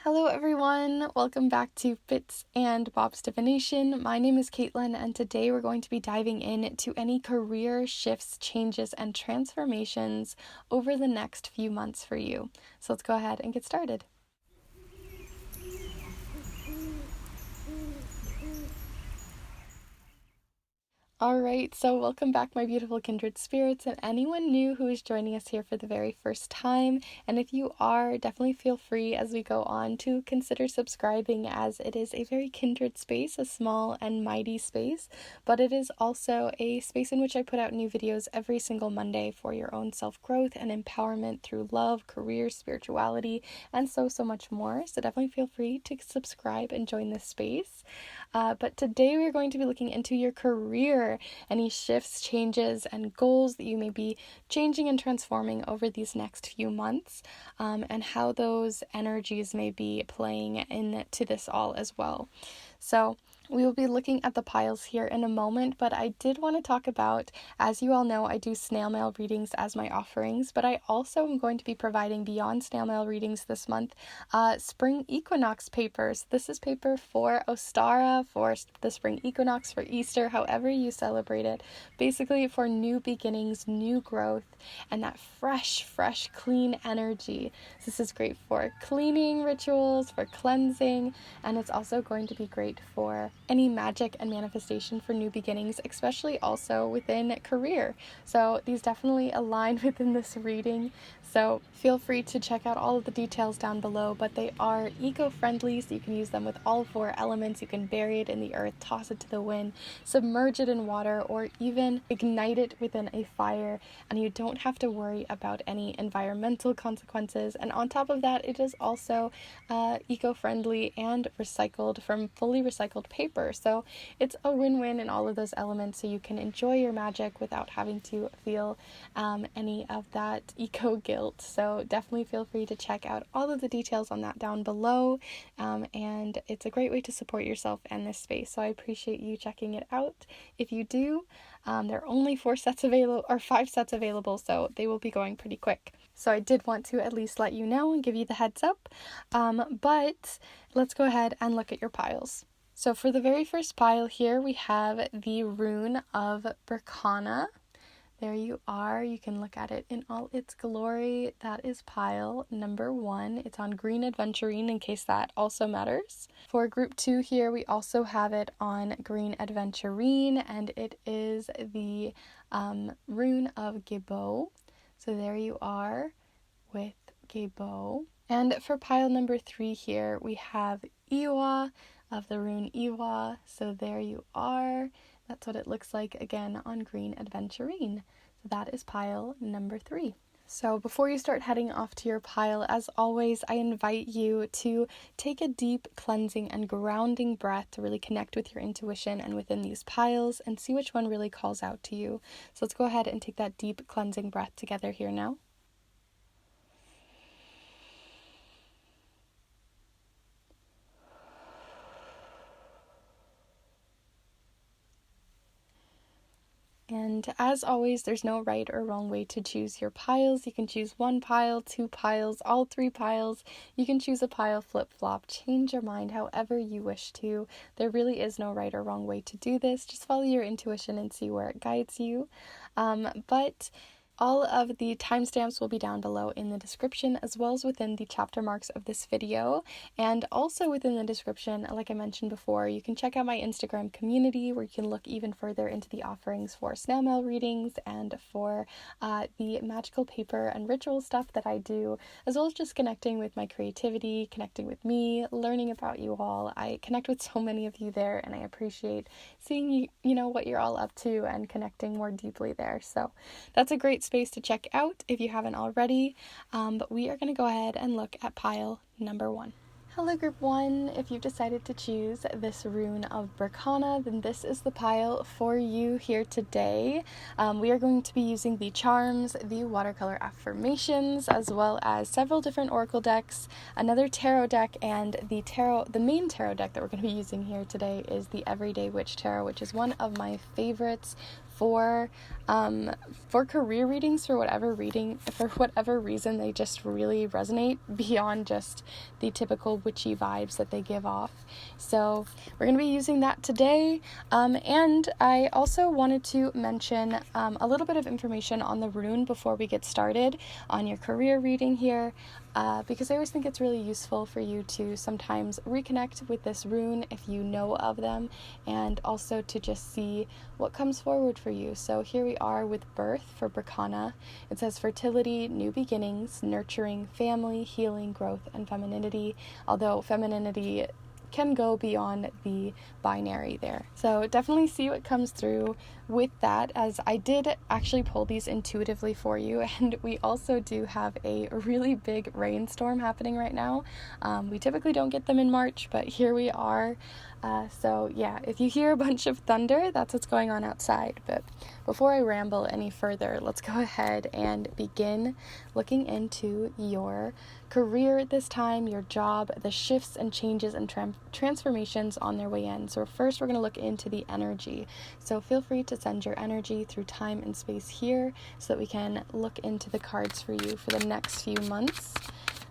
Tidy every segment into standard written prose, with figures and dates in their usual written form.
Hello everyone, welcome back to Bits and Bob's Divination. My name is Caitlin and today we're going to be diving into any career shifts, changes, and transformations over the next few months for you. So let's go ahead and get started. Alright, so welcome back my beautiful kindred spirits and anyone new who is joining us here for the very first time. And if you are, definitely feel free as we go on to consider subscribing, as it is a very kindred space, a small and mighty space, but it is also a space in which I put out new videos every single Monday for your own self-growth and empowerment through love, career, spirituality, and so much more. So definitely feel free to subscribe and join this space. But today we're going to be looking into your career, any shifts, changes, and goals that you may be changing and transforming over these next few months, and how those energies may be playing into this all as well. So we will be looking at the piles here in a moment, but I did want to talk about, as you all know, I do snail mail readings as my offerings, but I also am going to be providing beyond snail mail readings this month, spring equinox papers. This is paper for Ostara, for the spring equinox, for Easter, however you celebrate it, basically for new beginnings, new growth, and that fresh, clean energy. This is great for cleaning rituals, for cleansing, and it's also going to be great for any magic and manifestation for new beginnings, especially also within career. So these definitely align within this reading. So feel free to check out all of the details down below, but they are eco-friendly, so you can use them with all 4 elements. You can bury it in the earth, toss it to the wind, submerge it in water, or even ignite it within a fire, and you don't have to worry about any environmental consequences. And on top of that, it is also eco-friendly and recycled from fully recycled paper. So it's a win-win in all of those elements, so you can enjoy your magic without having to feel any of that eco-guilt. So definitely feel free to check out all of the details on that down below, and it's a great way to support yourself and this space, so I appreciate you checking it out. If you do, there are only 5 sets available, so they will be going pretty quick. So I did want to at least let you know and give you the heads up, but let's go ahead and look at your piles. So for the very first pile here, we have the Rune of Berkana. There you are. You can look at it in all its glory. That is pile number 1. It's on green aventurine, in case that also matters. For group 2 here, we also have it on green aventurine, and it is the Rune of Gebo. So there you are with Gebo. And for pile number 3 here, we have Eiwaz of the rune Eiwaz. So there you are. That's what it looks like again on green aventurine. So that is pile number 3. So before you start heading off to your pile, as always, I invite you to take a deep cleansing and grounding breath to really connect with your intuition and within these piles and see which one really calls out to you. So let's go ahead and take that deep cleansing breath together here now. And as always, there's no right or wrong way to choose your piles. You can choose 1 pile, 2 piles, all 3 piles. You can choose a pile flip-flop. Change your mind however you wish to. There really is no right or wrong way to do this. Just follow your intuition and see where it guides you. But all of the timestamps will be down below in the description, as well as within the chapter marks of this video. And also within the description, like I mentioned before, you can check out my Instagram community, where you can look even further into the offerings for snail mail readings and for the magical paper and ritual stuff that I do, as well as just connecting with my creativity, connecting with me, learning about you all. I connect with so many of you there, and I appreciate seeing you know what you're all up to and connecting more deeply there. So that's a great space to check out if you haven't already, but we are going to go ahead and look at pile number 1. Hello group 1, if you've decided to choose this Rune of Berkana, then this is the pile for you here today. We are going to be using the charms, the watercolor affirmations, as well as several different oracle decks, another tarot deck, and the main tarot deck that we're going to be using here today is the Everyday Witch Tarot, which is one of my favorites for career readings, for whatever reason they just really resonate beyond just the typical witchy vibes that they give off. So we're going to be using that today. And I also wanted to mention a little bit of information on the rune before we get started on your career reading here. Because I always think it's really useful for you to sometimes reconnect with this rune if you know of them, and also to just see what comes forward for you. So here we are with birth for Berkana. It says fertility, new beginnings, nurturing, family, healing, growth, and femininity, although femininity can go beyond the binary there. So definitely see what comes through with that, as I did actually pull these intuitively for you, and we also do have a really big rainstorm happening right now. We typically don't get them in March, but here we are. So yeah, if you hear a bunch of thunder, that's what's going on outside. But before I ramble any further, let's go ahead and begin looking into your career at this time, your job, the shifts and changes and transformations on their way in. So first we're going to look into the energy. So feel free to send your energy through time and space here so that we can look into the cards for you for the next few months.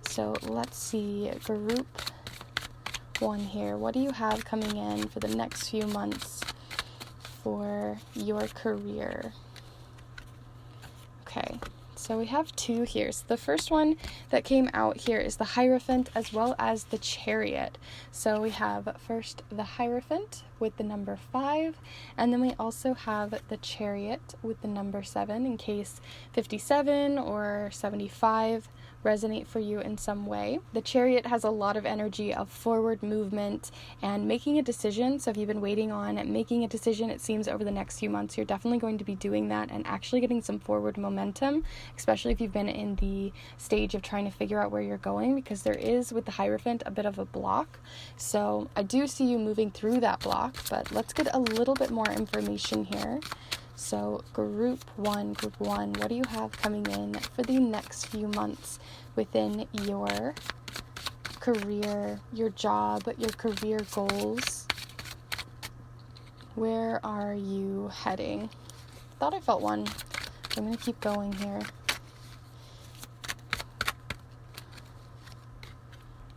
So let's see, group one here. What do you have coming in for the next few months for your career? Okay, so we have two here. So the first one that came out here is the Hierophant as well as the Chariot. So we have first the Hierophant with the number 5, and then we also have the Chariot with the number 7, in case 57 or 75 resonate for you in some way. The Chariot has a lot of energy of forward movement and making a decision. So if you've been waiting on making a decision, it seems over the next few months you're definitely going to be doing that and actually getting some forward momentum, especially if you've been in the stage of trying to figure out where you're going, because there is, with the Hierophant, a bit of a block. So I do see you moving through that block, but let's get a little bit more information here. So group one, what do you have coming in for the next few months within your career, your job, your career goals? Where are you heading? Thought I felt one. I'm going to keep going here.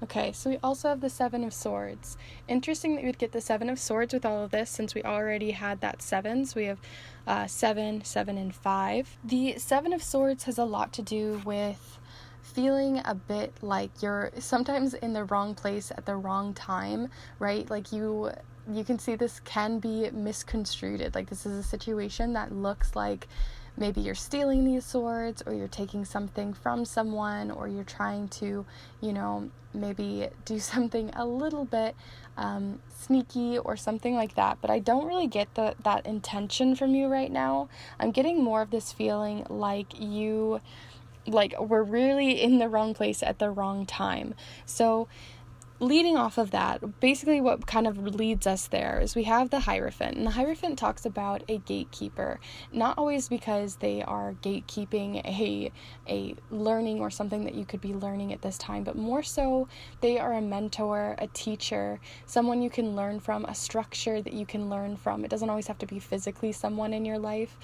Okay, so we also have the 7 of Swords. Interesting that you would get the 7 of Swords with all of this, since we already had that 7. So we have 7, 7, and 5. The 7 of Swords has a lot to do with feeling a bit like you're sometimes in the wrong place at the wrong time, right? Like you can see this can be misconstrued. Like this is a situation that looks like maybe you're stealing these swords, or you're taking something from someone, or you're trying to, maybe do something a little bit sneaky or something like that. But I don't really get that intention from you right now. I'm getting more of this feeling like we're really in the wrong place at the wrong time. So leading off of that, basically what kind of leads us there is we have the Hierophant, and the Hierophant talks about a gatekeeper, not always because they are gatekeeping a learning or something that you could be learning at this time, but more so they are a mentor, a teacher, someone you can learn from, a structure that you can learn from. It doesn't always have to be physically someone in your life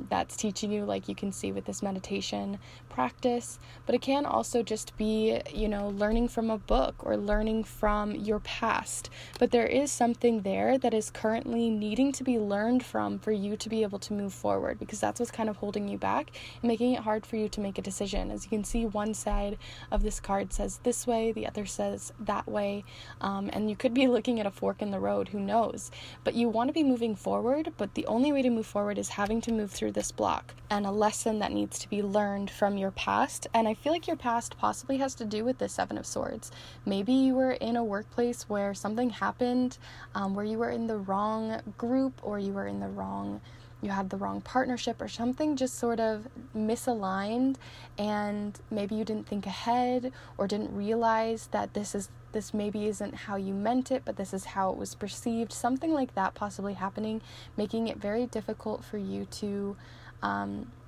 that's teaching you, like you can see with this meditation practice, but it can also just be, learning from a book or learning from your past. But there is something there that is currently needing to be learned from for you to be able to move forward, because that's what's kind of holding you back and making it hard for you to make a decision. As you can see, one side of this card says this way, the other says that way, and you could be looking at a fork in the road, who knows? But you want to be moving forward, but the only way to move forward is having to move through this block and a lesson that needs to be learned from your past. And I feel like your past possibly has to do with the 7 of Swords. Maybe you were in a workplace where something happened, where you were in the wrong group, or you had the wrong partnership, or something just sort of misaligned, and maybe you didn't think ahead or didn't realize that this maybe isn't how you meant it, but this is how it was perceived. Something like that possibly happening, making it very difficult for you to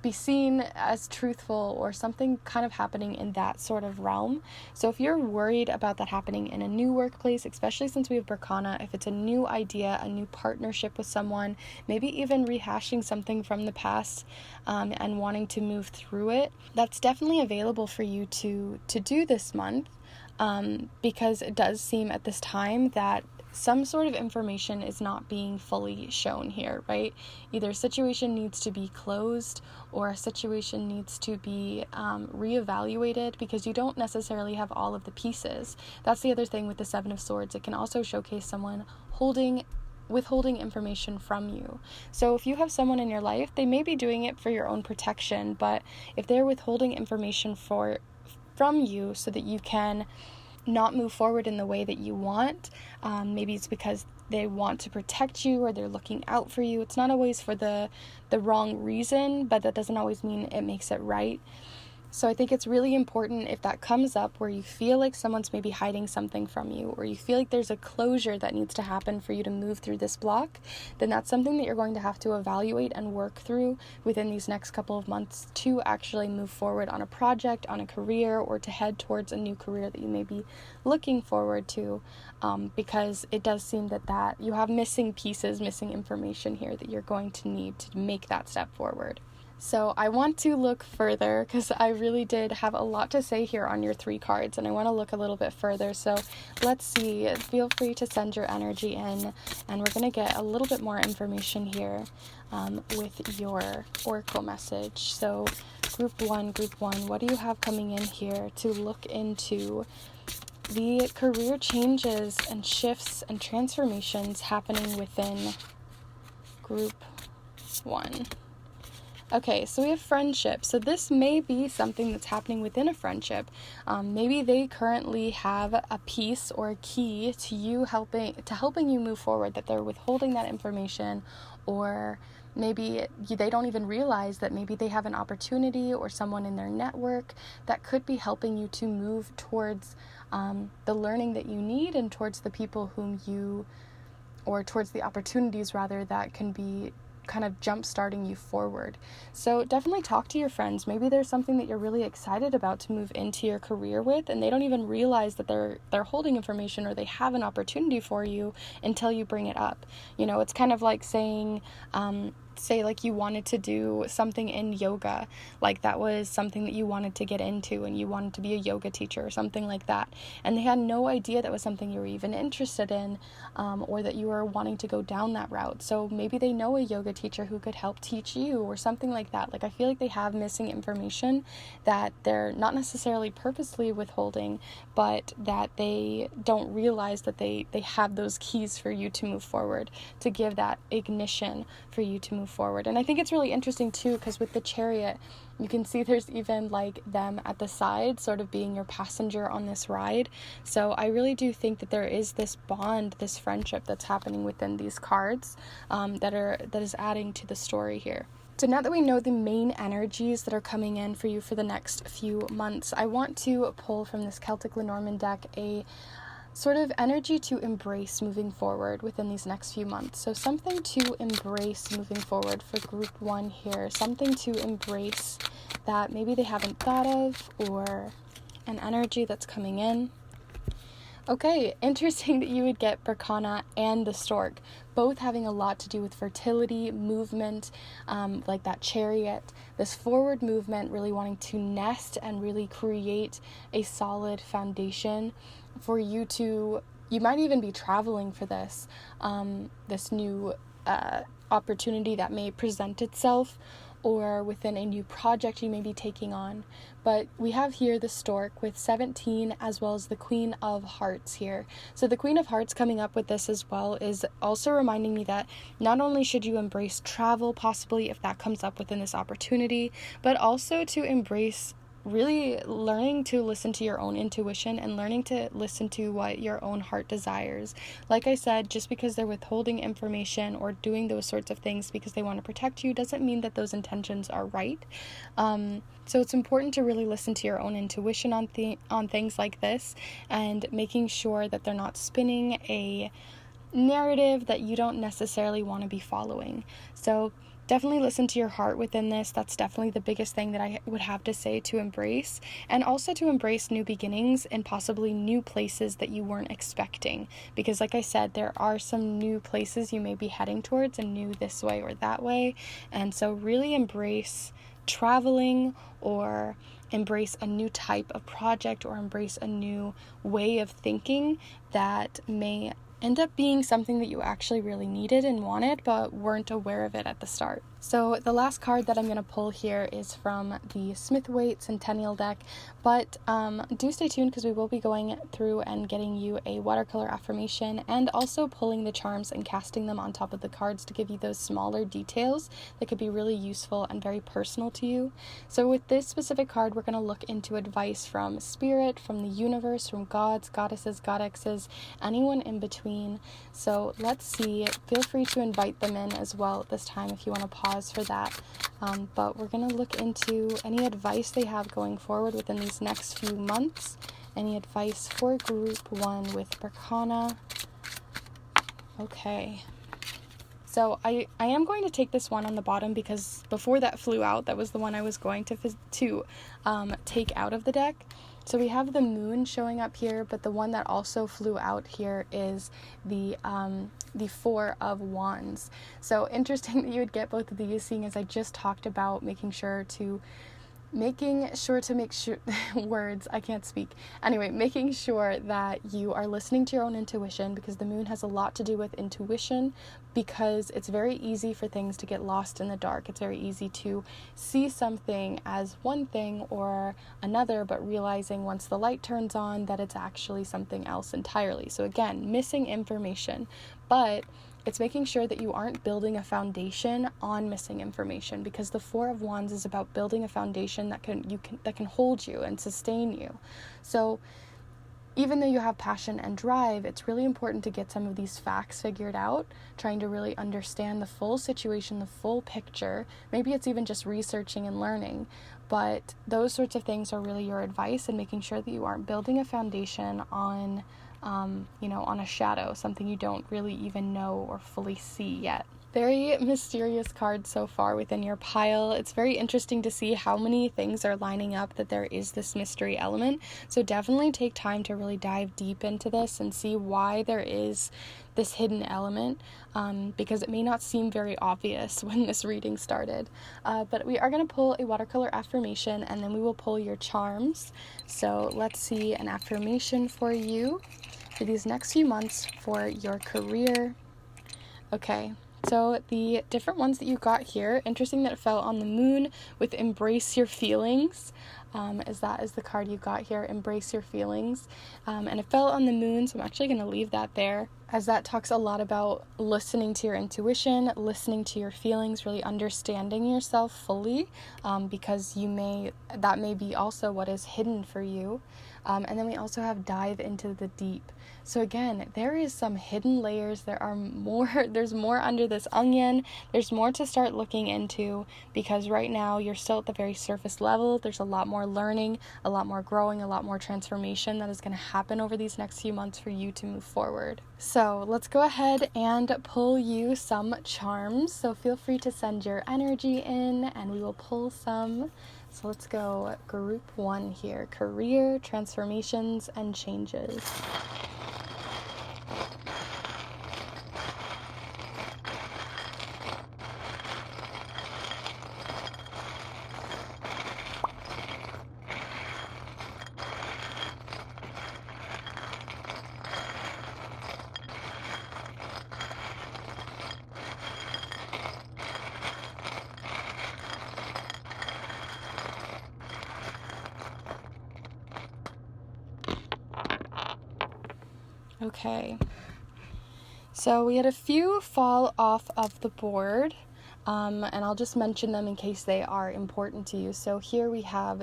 be seen as truthful, or something kind of happening in that sort of realm. So if you're worried about that happening in a new workplace, especially since we have Berkana, if it's a new idea, a new partnership with someone, maybe even rehashing something from the past, and wanting to move through it, that's definitely available for you to do this month, because it does seem at this time that some sort of information is not being fully shown here, right? Either a situation needs to be closed, or a situation needs to be reevaluated, because you don't necessarily have all of the pieces. That's the other thing with the Seven of Swords. It can also showcase someone withholding information from you. So if you have someone in your life, they may be doing it for your own protection, but if they're withholding information from you so that you can not move forward in the way that you want, maybe it's because they want to protect you, or they're looking out for you. It's not always for the wrong reason, but that doesn't always mean it makes it right. So I think it's really important, if that comes up where you feel like someone's maybe hiding something from you, or you feel like there's a closure that needs to happen for you to move through this block, then that's something that you're going to have to evaluate and work through within these next couple of months to actually move forward on a project, on a career, or to head towards a new career that you may be looking forward to, because it does seem that you have missing pieces, missing information here that you're going to need to make that step forward. So I want to look further, because I really did have a lot to say here on your 3 cards, and I want to look a little bit further. So let's see. Feel free to send your energy in, and we're going to get a little bit more information here with your oracle message. So group one, what do you have coming in here to look into the career changes and shifts and transformations happening within group 1? Okay, so we have friendship. So this may be something that's happening within a friendship. Maybe they currently have a piece or a key to you helping you move forward, that they're withholding that information, or maybe they don't even realize that maybe they have an opportunity or someone in their network that could be helping you to move towards the learning that you need, and towards the people towards the opportunities rather, that can be kind of jump starting you forward. So definitely talk to your friends. Maybe there's something that you're really excited about to move into your career with, and they don't even realize that they're holding information, or they have an opportunity for you until you bring it up. It's kind of like saying, say like you wanted to do something in yoga, like that was something that you wanted to get into, and you wanted to be a yoga teacher or something like that, and they had no idea that was something you were even interested in, or that you were wanting to go down that route. So maybe they know a yoga teacher who could help teach you, or something like that. Like, I feel like they have missing information that they're not necessarily purposely withholding, but that they don't realize that they have those keys for you to move forward, to give that ignition for you to move forward. And I think it's really interesting too, because with the Chariot, you can see there's even like them at the side, sort of being your passenger on this ride. So I really do think that there is this bond, this friendship that's happening within these cards, that is adding to the story here. So now that we know the main energies that are coming in for you for the next few months, I want to pull from this Celtic Lenormand deck a sort of energy to embrace moving forward within these next few months. So something to embrace moving forward for group 1 here, something to embrace that maybe they haven't thought of, or an energy that's coming in. Okay, interesting that you would get Berkana and the Stork, both having a lot to do with fertility, movement, like that Chariot, this forward movement, really wanting to nest and really create a solid foundation for you to, you might even be traveling for this new opportunity that may present itself, or within a new project you may be taking on. But we have here the Stork with 17, as well as the Queen of Hearts here. So the Queen of Hearts coming up with this as well is also reminding me that not only should you embrace travel, possibly if that comes up within this opportunity, but also to embrace really learning to listen to your own intuition, and learning to listen to what your own heart desires. Like I said, just because they're withholding information or doing those sorts of things because they want to protect you doesn't mean that those intentions are right. So it's important to really listen to your own intuition on things like this, and making sure that they're not spinning a narrative that you don't necessarily want to be following. So definitely listen to your heart within this. That's definitely the biggest thing that I would have to say to embrace, and also to embrace new beginnings and possibly new places that you weren't expecting, because like I said, there are some new places you may be heading towards, and new this way or that way. And so really embrace traveling, or embrace a new type of project, or embrace a new way of thinking that may end up being something that you actually really needed and wanted, but weren't aware of it at the start. So the last card that I'm going to pull here is from the Smith-Waite Centennial deck, but do stay tuned, because we will be going through and getting you a watercolor affirmation, and also pulling the charms and casting them on top of the cards to give you those smaller details that could be really useful and very personal to you. So with this specific card, we're going to look into advice from spirit, from the universe, from gods, goddesses, goddesses, anyone in between. So let's see. Feel free to invite them in as well at this time if you want to pause for that. But we're going to look into any advice they have going forward within these next few months. Any advice for group 1 with Berkana. Okay. So I am going to take this one on the bottom, because before that flew out, that was the one I was going to take out of the deck. So we have the moon showing up here, but the one that also flew out here is the 4 of Wands. So interesting that you would get both of these, seeing as I just talked about making sure to make sure words, I can't speak. Anyway, making sure that you are listening to your own intuition, because the moon has a lot to do with intuition, because it's very easy for things to get lost in the dark. It's very easy to see something as one thing or another, but realizing once the light turns on that it's actually something else entirely. So again, missing information, but it's making sure that you aren't building a foundation on missing information, because the 4 of Wands is about building a foundation that can hold you and sustain you. So even though you have passion and drive, it's really important to get some of these facts figured out, trying to really understand the full situation, the full picture. Maybe it's even just researching and learning, but those sorts of things are really your advice, and making sure that you aren't building a foundation on on a shadow, something you don't really even know or fully see yet. Very mysterious card so far within your pile. It's very interesting to see how many things are lining up that there is this mystery element. So definitely take time to really dive deep into this and see why there is this hidden element, because it may not seem very obvious when this reading started. But we are going to pull a watercolor affirmation, and then we will pull your charms. So let's see an affirmation for you for these next few months for your career. Okay. So the different ones that you got here, interesting that it fell on the moon with embrace your feelings, as that is the card you got here, embrace your feelings, and it fell on the moon, so I'm actually going to leave that there, as that talks a lot about listening to your intuition, listening to your feelings, really understanding yourself fully, because that may be also what is hidden for you. And then we also have dive into the deep. So again, there is some hidden layers. There's more under this onion. There's more to start looking into, because right now you're still at the very surface level. There's a lot more learning, a lot more growing, a lot more transformation that is going to happen over these next few months for you to move forward. So let's go ahead and pull you some charms. So feel free to send your energy in, and we will pull some. So let's go group 1 here, career, transformations, and changes. Okay, so we had a few fall off of the board, and I'll just mention them in case they are important to you. So here we have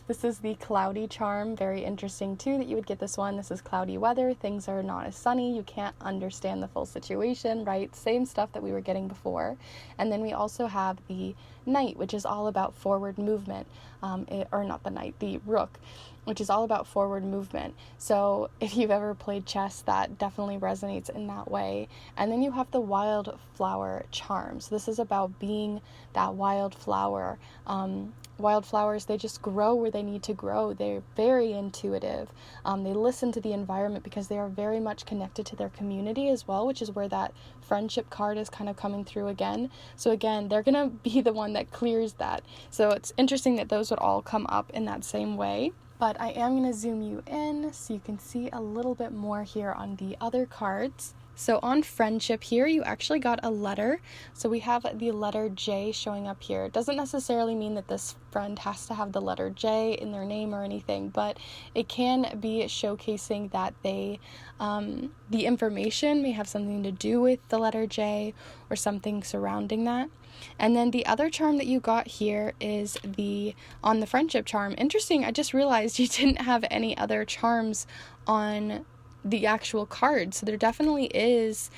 this is the cloudy charm. Very interesting too that you would get this one. This is cloudy weather. Things are not as sunny. You can't understand the full situation, right? Same stuff that we were getting before. And then we also have the night, which is all about forward movement. or not the knight, the rook, which is all about forward movement. So if you've ever played chess, that definitely resonates in that way. And then you have the wildflower charm. So this is about being that wildflower. Wildflowers, they just grow where they need to grow. They're very intuitive. They listen to the environment because they are very much connected to their community as well, which is where that friendship card is kind of coming through again. So again, they're going to be the one that clears that. So it's interesting that those would all come up in that same way. But I am going to zoom you in so you can see a little bit more here on the other cards. So on friendship here, you actually got a letter. So we have the letter J showing up here. It doesn't necessarily mean that this friend has to have the letter J in their name or anything, but it can be showcasing that they, the information may have something to do with the letter J or something surrounding that. And then the other charm that you got here is on the friendship charm. Interesting, I just realized you didn't have any other charms on the actual card. So there definitely is,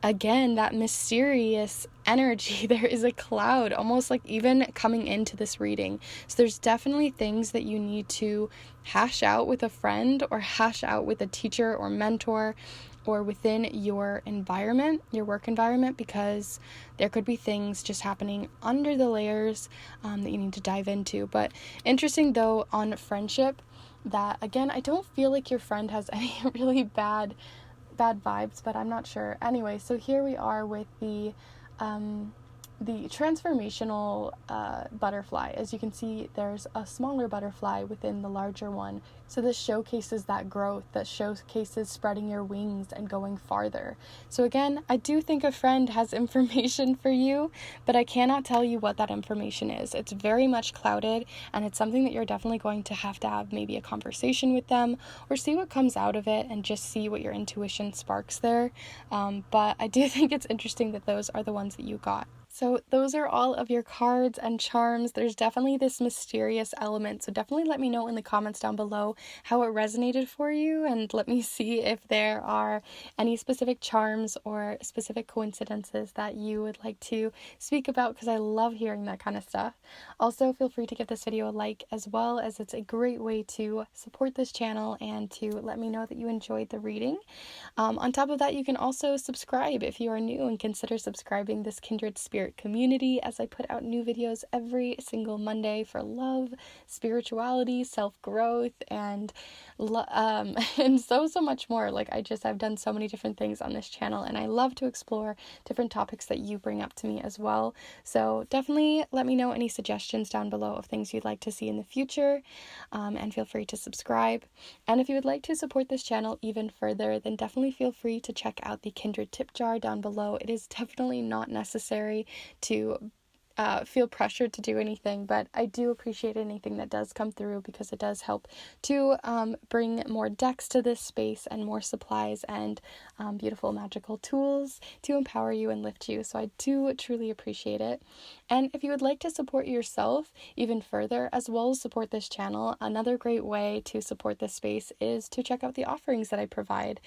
again, that mysterious energy. There is a cloud almost like even coming into this reading. So there's definitely things that you need to hash out with a friend or hash out with a teacher or mentor or within your environment, your work environment, because there could be things just happening under the layers that you need to dive into. But interesting though on friendship, that again, I don't feel like your friend has any really bad vibes, but I'm not sure. Anyway, so here we are with the transformational butterfly. As you can see, there's a smaller butterfly within the larger one. So this showcases that growth, that showcases spreading your wings and going farther. So again, I do think a friend has information for you, but I cannot tell you what that information is. It's very much clouded, and it's something that you're definitely going to have maybe a conversation with them or see what comes out of it and just see what your intuition sparks there. But I do think it's interesting that those are the ones that you got. So those are all of your cards and charms. There's definitely this mysterious element. So definitely let me know in the comments down below how it resonated for you, and let me see if there are any specific charms or specific coincidences that you would like to speak about, because I love hearing that kind of stuff. Also, feel free to give this video a like, as well as it's a great way to support this channel and to let me know that you enjoyed the reading. On top of that, you can also subscribe if you are new, and consider subscribing this Kindred Spirit community, as I put out new videos every single Monday for love, spirituality, self-growth, and and so much more. Like I've done so many different things on this channel, and I love to explore different topics that you bring up to me as well. So definitely let me know any suggestions down below of things you'd like to see in the future, and feel free to subscribe. And if you would like to support this channel even further, then definitely feel free to check out the Kindred tip jar down below. It is definitely not necessary to feel pressured to do anything, but I do appreciate anything that does come through, because it does help to bring more decks to this space and more supplies and beautiful magical tools to empower you and lift you. So I do truly appreciate it. And if you would like to support yourself even further, as well as support this channel, another great way to support this space is to check out the offerings that I provide.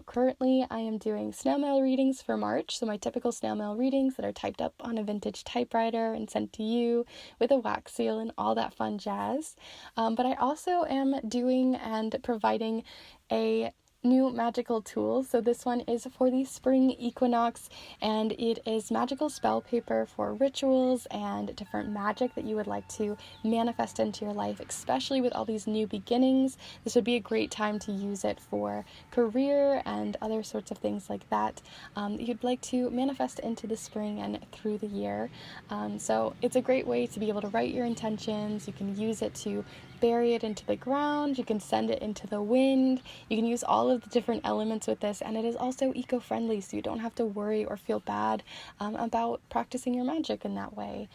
Currently, I am doing snail mail readings for March, so my typical snail mail readings that are typed up on a vintage typewriter and sent to you with a wax seal and all that fun jazz. But I also am doing and providing a new magical tool. So this one is for the spring equinox, and it is magical spell paper for rituals and different magic that you would like to manifest into your life, especially with all these new beginnings. This would be a great time to use it for career and other sorts of things like that you'd like to manifest into the spring and through the year. So it's a great way to be able to write your intentions. You can use it to bury it into the ground, you can send it into the wind, you can use all of the different elements with this, and it is also eco-friendly, so you don't have to worry or feel bad about practicing your magic in that way.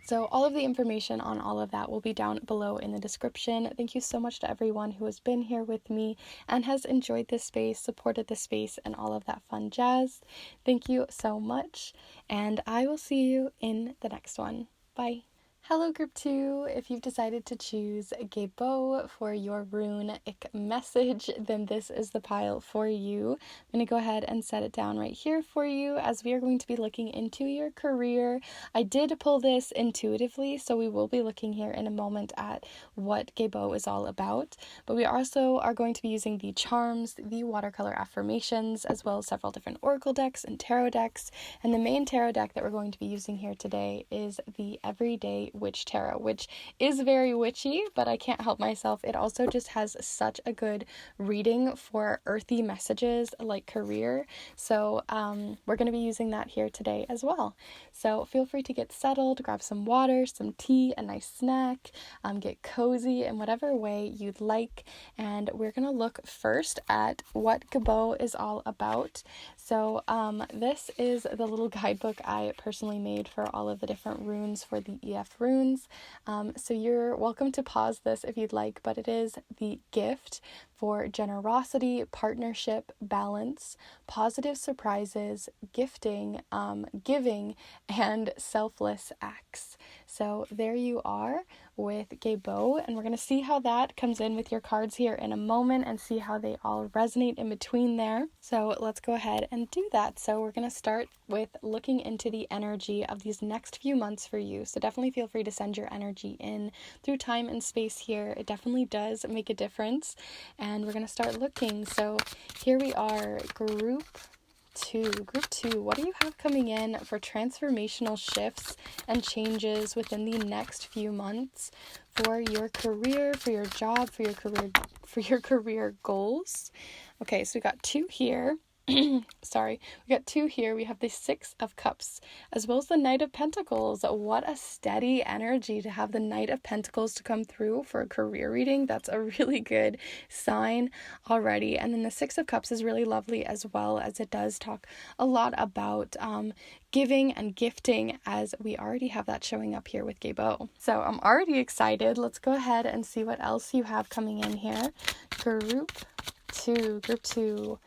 So all of the information on all of that will be down below in the description. Thank you so much to everyone who has been here with me and has enjoyed this space, supported this space, and all of that fun jazz. Thank you so much, and I will see you in the next one. Bye. Hello group 2, if you've decided to choose Gebo for your runic message, then this is the pile for you. I'm going to go ahead and set it down right here for you as we are going to be looking into your career. I did pull this intuitively, so we will be looking here in a moment at what Gebo is all about, but we also are going to be using the charms, the watercolor affirmations, as well as several different oracle decks and tarot decks, and the main tarot deck that we're going to be using here today is the Everyday Witch Tarot, which is very witchy, but I can't help myself. It also just has such a good reading for earthy messages like career. So we're going to be using that here today as well. So feel free to get settled, grab some water, some tea, a nice snack, get cozy in whatever way you'd like. And we're going to look first at what Gebo is all about. So this is the little guidebook I personally made for all of the different runes for the EF runes. So you're welcome to pause this if you'd like, but it is the gift for generosity, partnership, balance, positive surprises, gifting, giving, and selfless acts. So there you are with Gebo, and we're going to see how that comes in with your cards here in a moment and see how they all resonate in between there. So let's go ahead and do that. So we're going to start with looking into the energy of these next few months for you. So definitely feel free to send your energy in through time and space here. It definitely does make a difference. And we're going to start looking. So here we are, Group 2, what do you have coming in for transformational shifts and changes within the next few months for your career, for your job, for your career goals? Okay, so we got 2 here. Sorry, we got 2 here. We have the 6 of Cups as well as the Knight of Pentacles. What a steady energy to have the Knight of Pentacles to come through for a career reading. That's a really good sign already. And then the 6 of Cups is really lovely as well, as it does talk a lot about giving and gifting, as we already have that showing up here with Gebo. So I'm already excited. Let's go ahead and see what else you have coming in here. Group 2.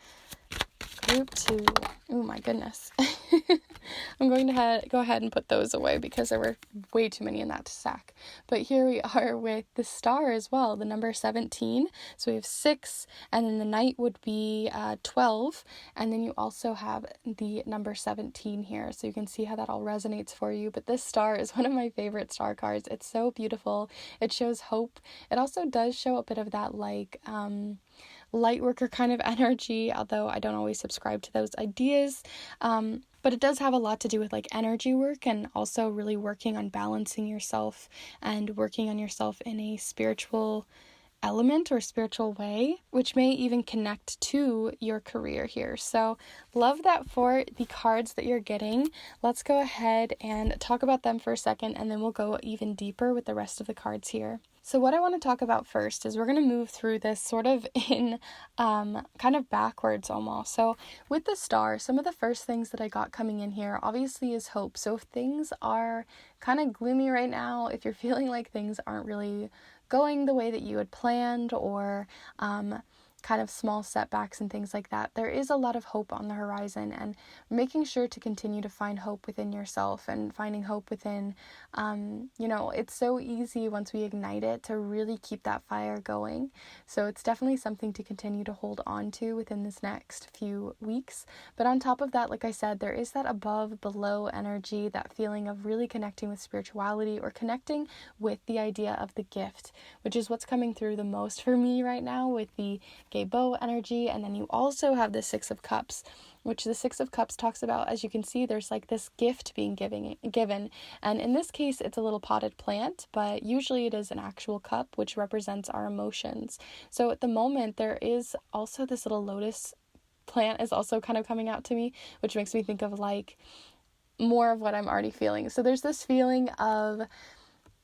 Oh my goodness. I'm going to go ahead and put those away because there were way too many in that sack. But here we are with the star as well, the number 17. So we have 6, and then the knight would be 12. And then you also have the number 17 here. So you can see how that all resonates for you. But this star is one of my favorite star cards. It's so beautiful. It shows hope. It also does show a bit of that like light worker kind of energy, although I don't always subscribe to those ideas. But it does have a lot to do with like energy work and also really working on balancing yourself and working on yourself in a spiritual element or spiritual way, which may even connect to your career here. So love that for the cards that you're getting. Let's go ahead and talk about them for a second, and then we'll go even deeper with the rest of the cards here. So what I want to talk about first is we're going to move through this sort of in kind of backwards almost. So with the star, some of the first things that I got coming in here obviously is hope. So if things are kind of gloomy right now, if you're feeling like things aren't really going the way that you had planned, or kind of small setbacks and things like that, there is a lot of hope on the horizon, and making sure to continue to find hope within yourself and finding hope within, it's so easy once we ignite it to really keep that fire going. So it's definitely something to continue to hold on to within this next few weeks. But on top of that, like I said, there is that above below energy, that feeling of really connecting with spirituality or connecting with the idea of the gift, which is what's coming through the most for me right now with the Gebo energy. And then you also have the 6 of Cups, which the 6 of Cups talks about, as you can see, there's like this gift being given. And in this case, it's a little potted plant, but usually it is an actual cup, which represents our emotions. So at the moment, there is also this little lotus plant is also kind of coming out to me, which makes me think of like more of what I'm already feeling. So there's this feeling of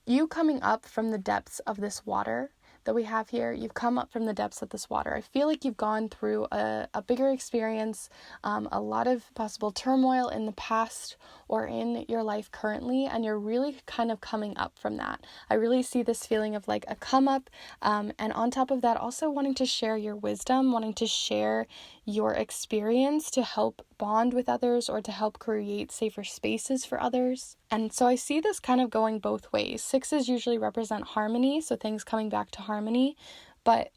you coming up from the depths of this water that we have here. You've come up from the depths of this water. I feel like you've gone through a bigger experience, a lot of possible turmoil in the past or in your life currently, and you're really kind of coming up from that. I really see this feeling of like a come up, and on top of that, also wanting to share your wisdom, wanting to share your experience to help bond with others or to help create safer spaces for others. And so I see this kind of going both ways. Sixes usually represent harmony, so things coming back to harmony. But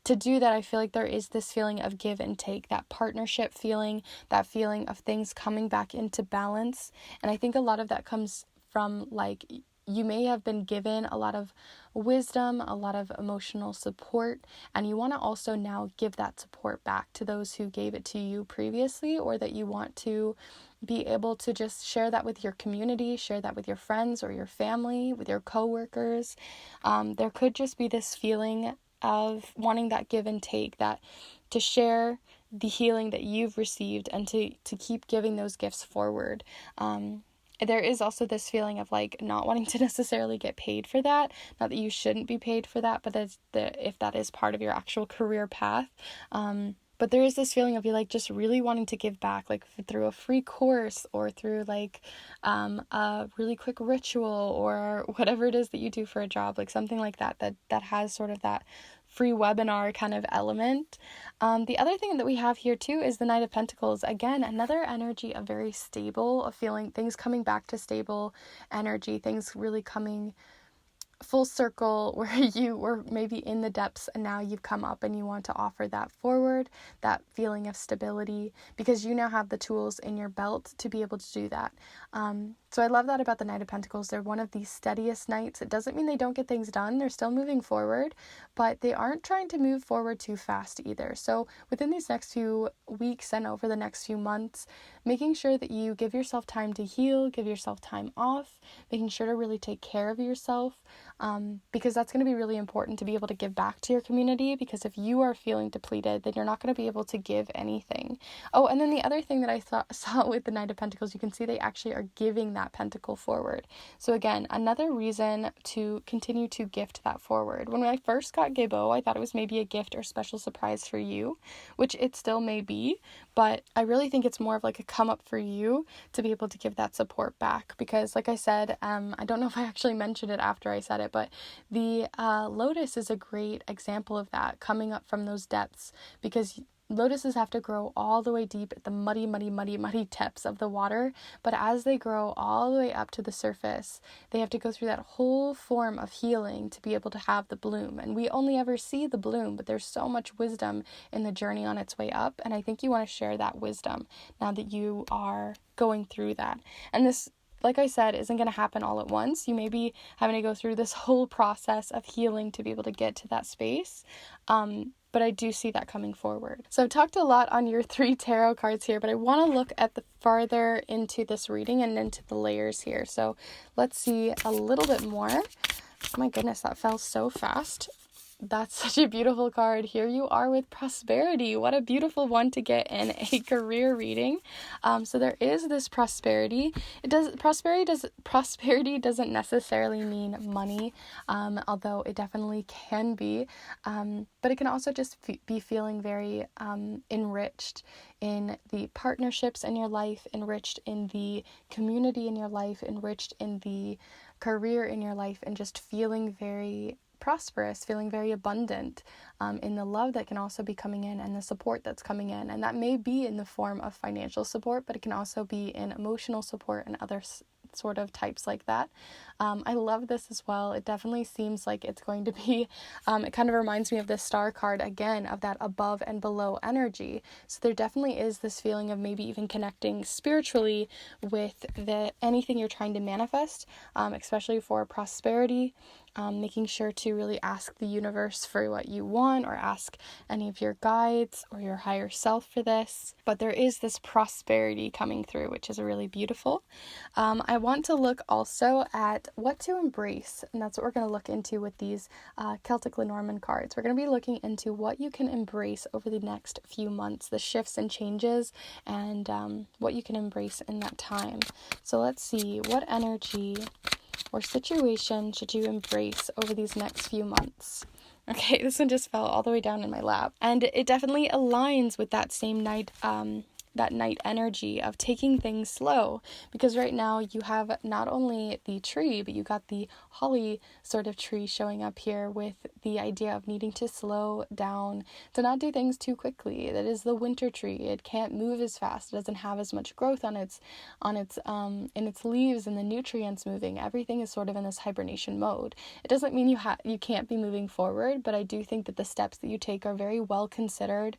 to do that, I feel like there is this feeling of give and take, that partnership feeling, that feeling of things coming back into balance. And I think a lot of that comes from, like, you may have been given a lot of wisdom, a lot of emotional support, and you want to also now give that support back to those who gave it to you previously, or that you want to be able to just share that with your community, share that with your friends or your family, with your coworkers. There could just be this feeling of wanting that give and take, that to share the healing that you've received and to keep giving those gifts forward. There is also this feeling of like not wanting to necessarily get paid for that. Not that you shouldn't be paid for that, but if that is part of your actual career path. But there is this feeling of you like just really wanting to give back, like through a free course or through like a really quick ritual or whatever it is that you do for a job, like something like that has sort of that free webinar kind of element. The other thing that we have here too is the Knight of Pentacles. Again, another energy of very stable, of feeling things coming back to stable energy, things really coming full circle, where you were maybe in the depths and now you've come up and you want to offer that forward, that feeling of stability, because you now have the tools in your belt to be able to do that. So I love that about the Knight of Pentacles. They're one of the steadiest knights. It doesn't mean they don't get things done. They're still moving forward, but they aren't trying to move forward too fast either. So within these next few weeks and over the next few months, making sure that you give yourself time to heal, give yourself time off, making sure to really take care of yourself, because that's going to be really important to be able to give back to your community, because if you are feeling depleted, then you're not going to be able to give anything. Oh, and then the other thing that I saw with the Knight of Pentacles, you can see they actually are giving that pentacle forward. So again, another reason to continue to gift that forward. When I first got Gebo, I thought it was maybe a gift or special surprise for you, which it still may be, but I really think it's more of like a come up for you to be able to give that support back, because like I said, I don't know if I actually mentioned it after I said it, but the lotus is a great example of that, coming up from those depths, because lotuses have to grow all the way deep at the muddy depths of the water, but as they grow all the way up to the surface, they have to go through that whole form of healing to be able to have the bloom. And we only ever see the bloom, but there's so much wisdom in the journey on its way up, and I think you want to share that wisdom now that you are going through that. And this, like I said, isn't going to happen all at once. You may be having to go through this whole process of healing to be able to get to that space. But I do see that coming forward. So I've talked a lot on your 3 tarot cards here, but I want to look at the farther into this reading and into the layers here. So let's see a little bit more. Oh my goodness, that fell so fast. That's such a beautiful card. Here you are with prosperity. What a beautiful one to get in a career reading. So there is this prosperity. Prosperity doesn't necessarily mean money, although it definitely can be. But it can also just be feeling very enriched in the partnerships in your life, enriched in the community in your life, enriched in the career in your life, and just feeling very prosperous, feeling very abundant in the love that can also be coming in and the support that's coming in. And that may be in the form of financial support, but it can also be in emotional support and other sort of types like that. I love this as well. It definitely seems like it's going to be, it kind of reminds me of this star card again, of that above and below energy. So there definitely is this feeling of maybe even connecting spiritually with anything you're trying to manifest, especially for prosperity. Making sure to really ask the universe for what you want, or ask any of your guides or your higher self for this. But there is this prosperity coming through, which is really beautiful. I want to look also at what to embrace, and that's what we're going to look into with these Celtic Lenormand cards. We're going to be looking into what you can embrace over the next few months, the shifts and changes, and what you can embrace in that time. So let's see, what energy or situation should you embrace over these next few months? Okay, this one just fell all the way down in my lap. And it definitely aligns with that same Knight that night energy of taking things slow, because right now you have not only the tree, but you got the holly sort of tree showing up here with the idea of needing to slow down, to not do things too quickly. That is the winter tree. It can't move as fast. It doesn't have as much growth on its in its leaves and the nutrients moving. Everything is sort of in this hibernation mode. It doesn't mean you can't be moving forward, but I do think that the steps that you take are very well considered,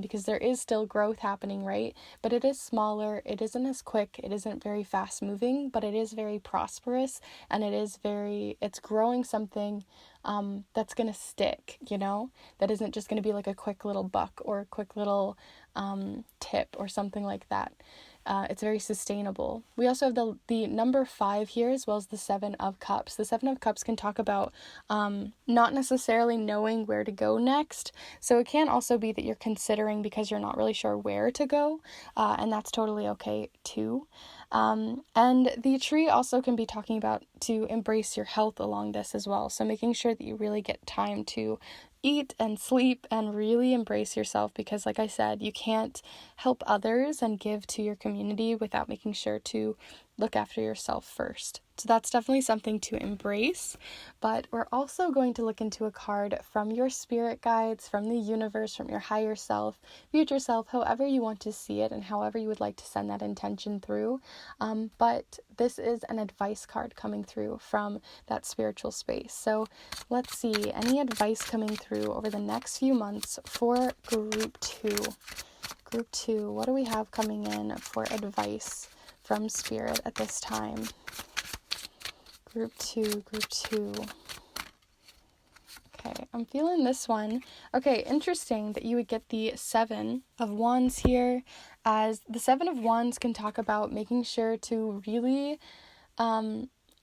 because there is still growth happening, right? But it is smaller. It isn't as quick. It isn't very fast moving, but it is very prosperous, and it's growing something that's going to stick, that isn't just going to be like a quick little buck or a quick little tip or something like that. It's very sustainable. We also have the number 5 here, as well as the 7 of Cups. The 7 of Cups can talk about not necessarily knowing where to go next. So it can also be that you're considering because you're not really sure where to go, and that's totally okay too. And the tree also can be talking about to embrace your health along this as well. So making sure that you really get time to eat and sleep and really embrace yourself, because like I said, you can't help others and give to your community without making sure to look after yourself first. So that's definitely something to embrace. But we're also going to look into a card from your spirit guides, from the universe, from your higher self, future self, however you want to see it and however you would like to send that intention through. But this is an advice card coming through from that spiritual space. So let's see, any advice coming through over the next few months for group 2. Group 2, what do we have coming in for advice from spirit at this time? Group 2. Okay, I'm feeling this one. Okay, interesting that you would get the 7 of Wands here, as the 7 of Wands can talk about making sure to really,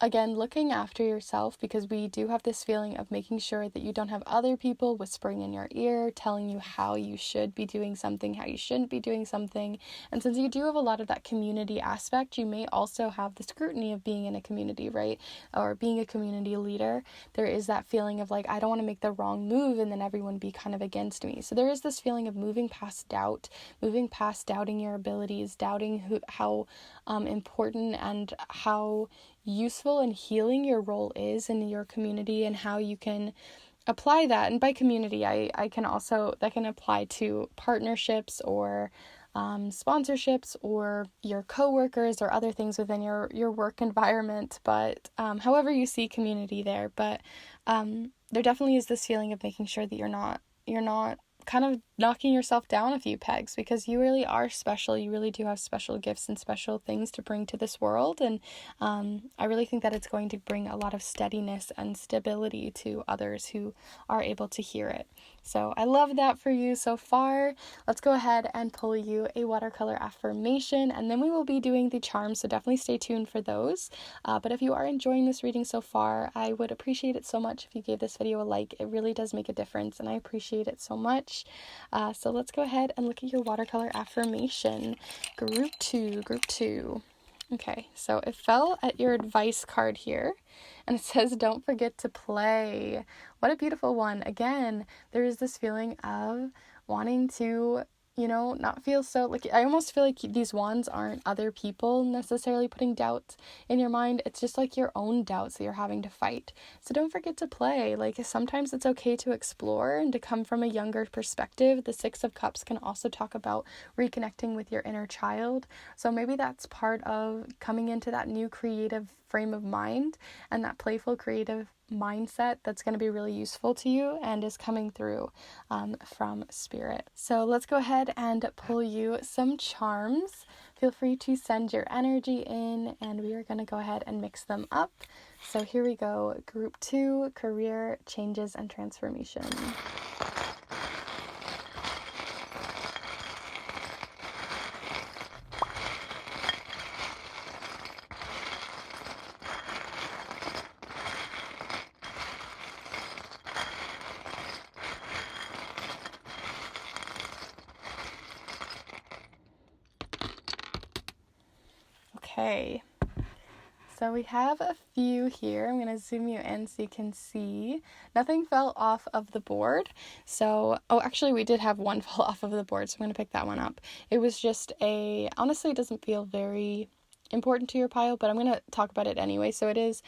again, looking after yourself, because we do have this feeling of making sure that you don't have other people whispering in your ear, telling you how you should be doing something, how you shouldn't be doing something. And since you do have a lot of that community aspect, you may also have the scrutiny of being in a community, right? Or being a community leader. There is that feeling of like, I don't want to make the wrong move and then everyone be kind of against me. So there is this feeling of moving past doubt, moving past doubting your abilities, doubting how important and how useful and healing your role is in your community, and how you can apply that. And by community, I can also, that can apply to partnerships or sponsorships or your coworkers or other things within your work environment. But however you see community there, but there definitely is this feeling of making sure that you're not kind of knocking yourself down a few pegs, because you really are special. You really do have special gifts and special things to bring to this world. And I really think that it's going to bring a lot of steadiness and stability to others who are able to hear it. So I love that for you so far. Let's go ahead and pull you a watercolor affirmation, and then we will be doing the charms, so definitely stay tuned for those. But if you are enjoying this reading so far, I would appreciate it so much if you gave this video a like. It really does make a difference, and I appreciate it so much. So let's go ahead and look at your watercolor affirmation. Group 2. Okay, so it fell at your advice card here, and it says, don't forget to play. What a beautiful one. Again, there is this feeling of wanting to, not feel so, like, I almost feel like these wands aren't other people necessarily putting doubts in your mind. It's just like your own doubts that you're having to fight. So don't forget to play. Like, sometimes it's okay to explore and to come from a younger perspective. The 6 of Cups can also talk about reconnecting with your inner child. So maybe that's part of coming into that new creative frame of mind and that playful creative mindset that's going to be really useful to you and is coming through from spirit. So let's go ahead and pull you some charms. Feel free to send your energy in, and we are going to go ahead and mix them up. So here we go. Group 2, career changes and transformation. Okay, So we have a few here. I'm going to zoom you in so you can see. Nothing fell off of the board. So, actually we did have one fall off of the board, so I'm going to pick that one up. It was just honestly, it doesn't feel very important to your pile, but I'm going to talk about it anyway. So it is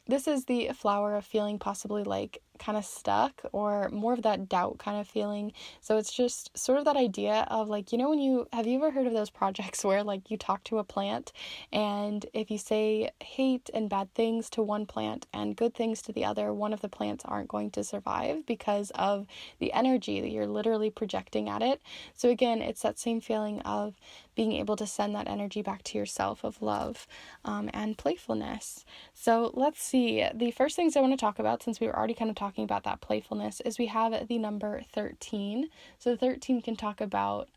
this is the flower of feeling possibly like kind of stuck or more of that doubt kind of feeling. So it's just sort of that idea of like, have you ever heard of those projects where like you talk to a plant and if you say hate and bad things to one plant and good things to the other, one of the plants aren't going to survive because of the energy that you're literally projecting at it. So again, it's that same feeling of being able to send that energy back to yourself of love and playfulness. So let's see. The first things I want to talk about, since we were already kind of talking about that playfulness, is we have the number 13. So 13 can talk about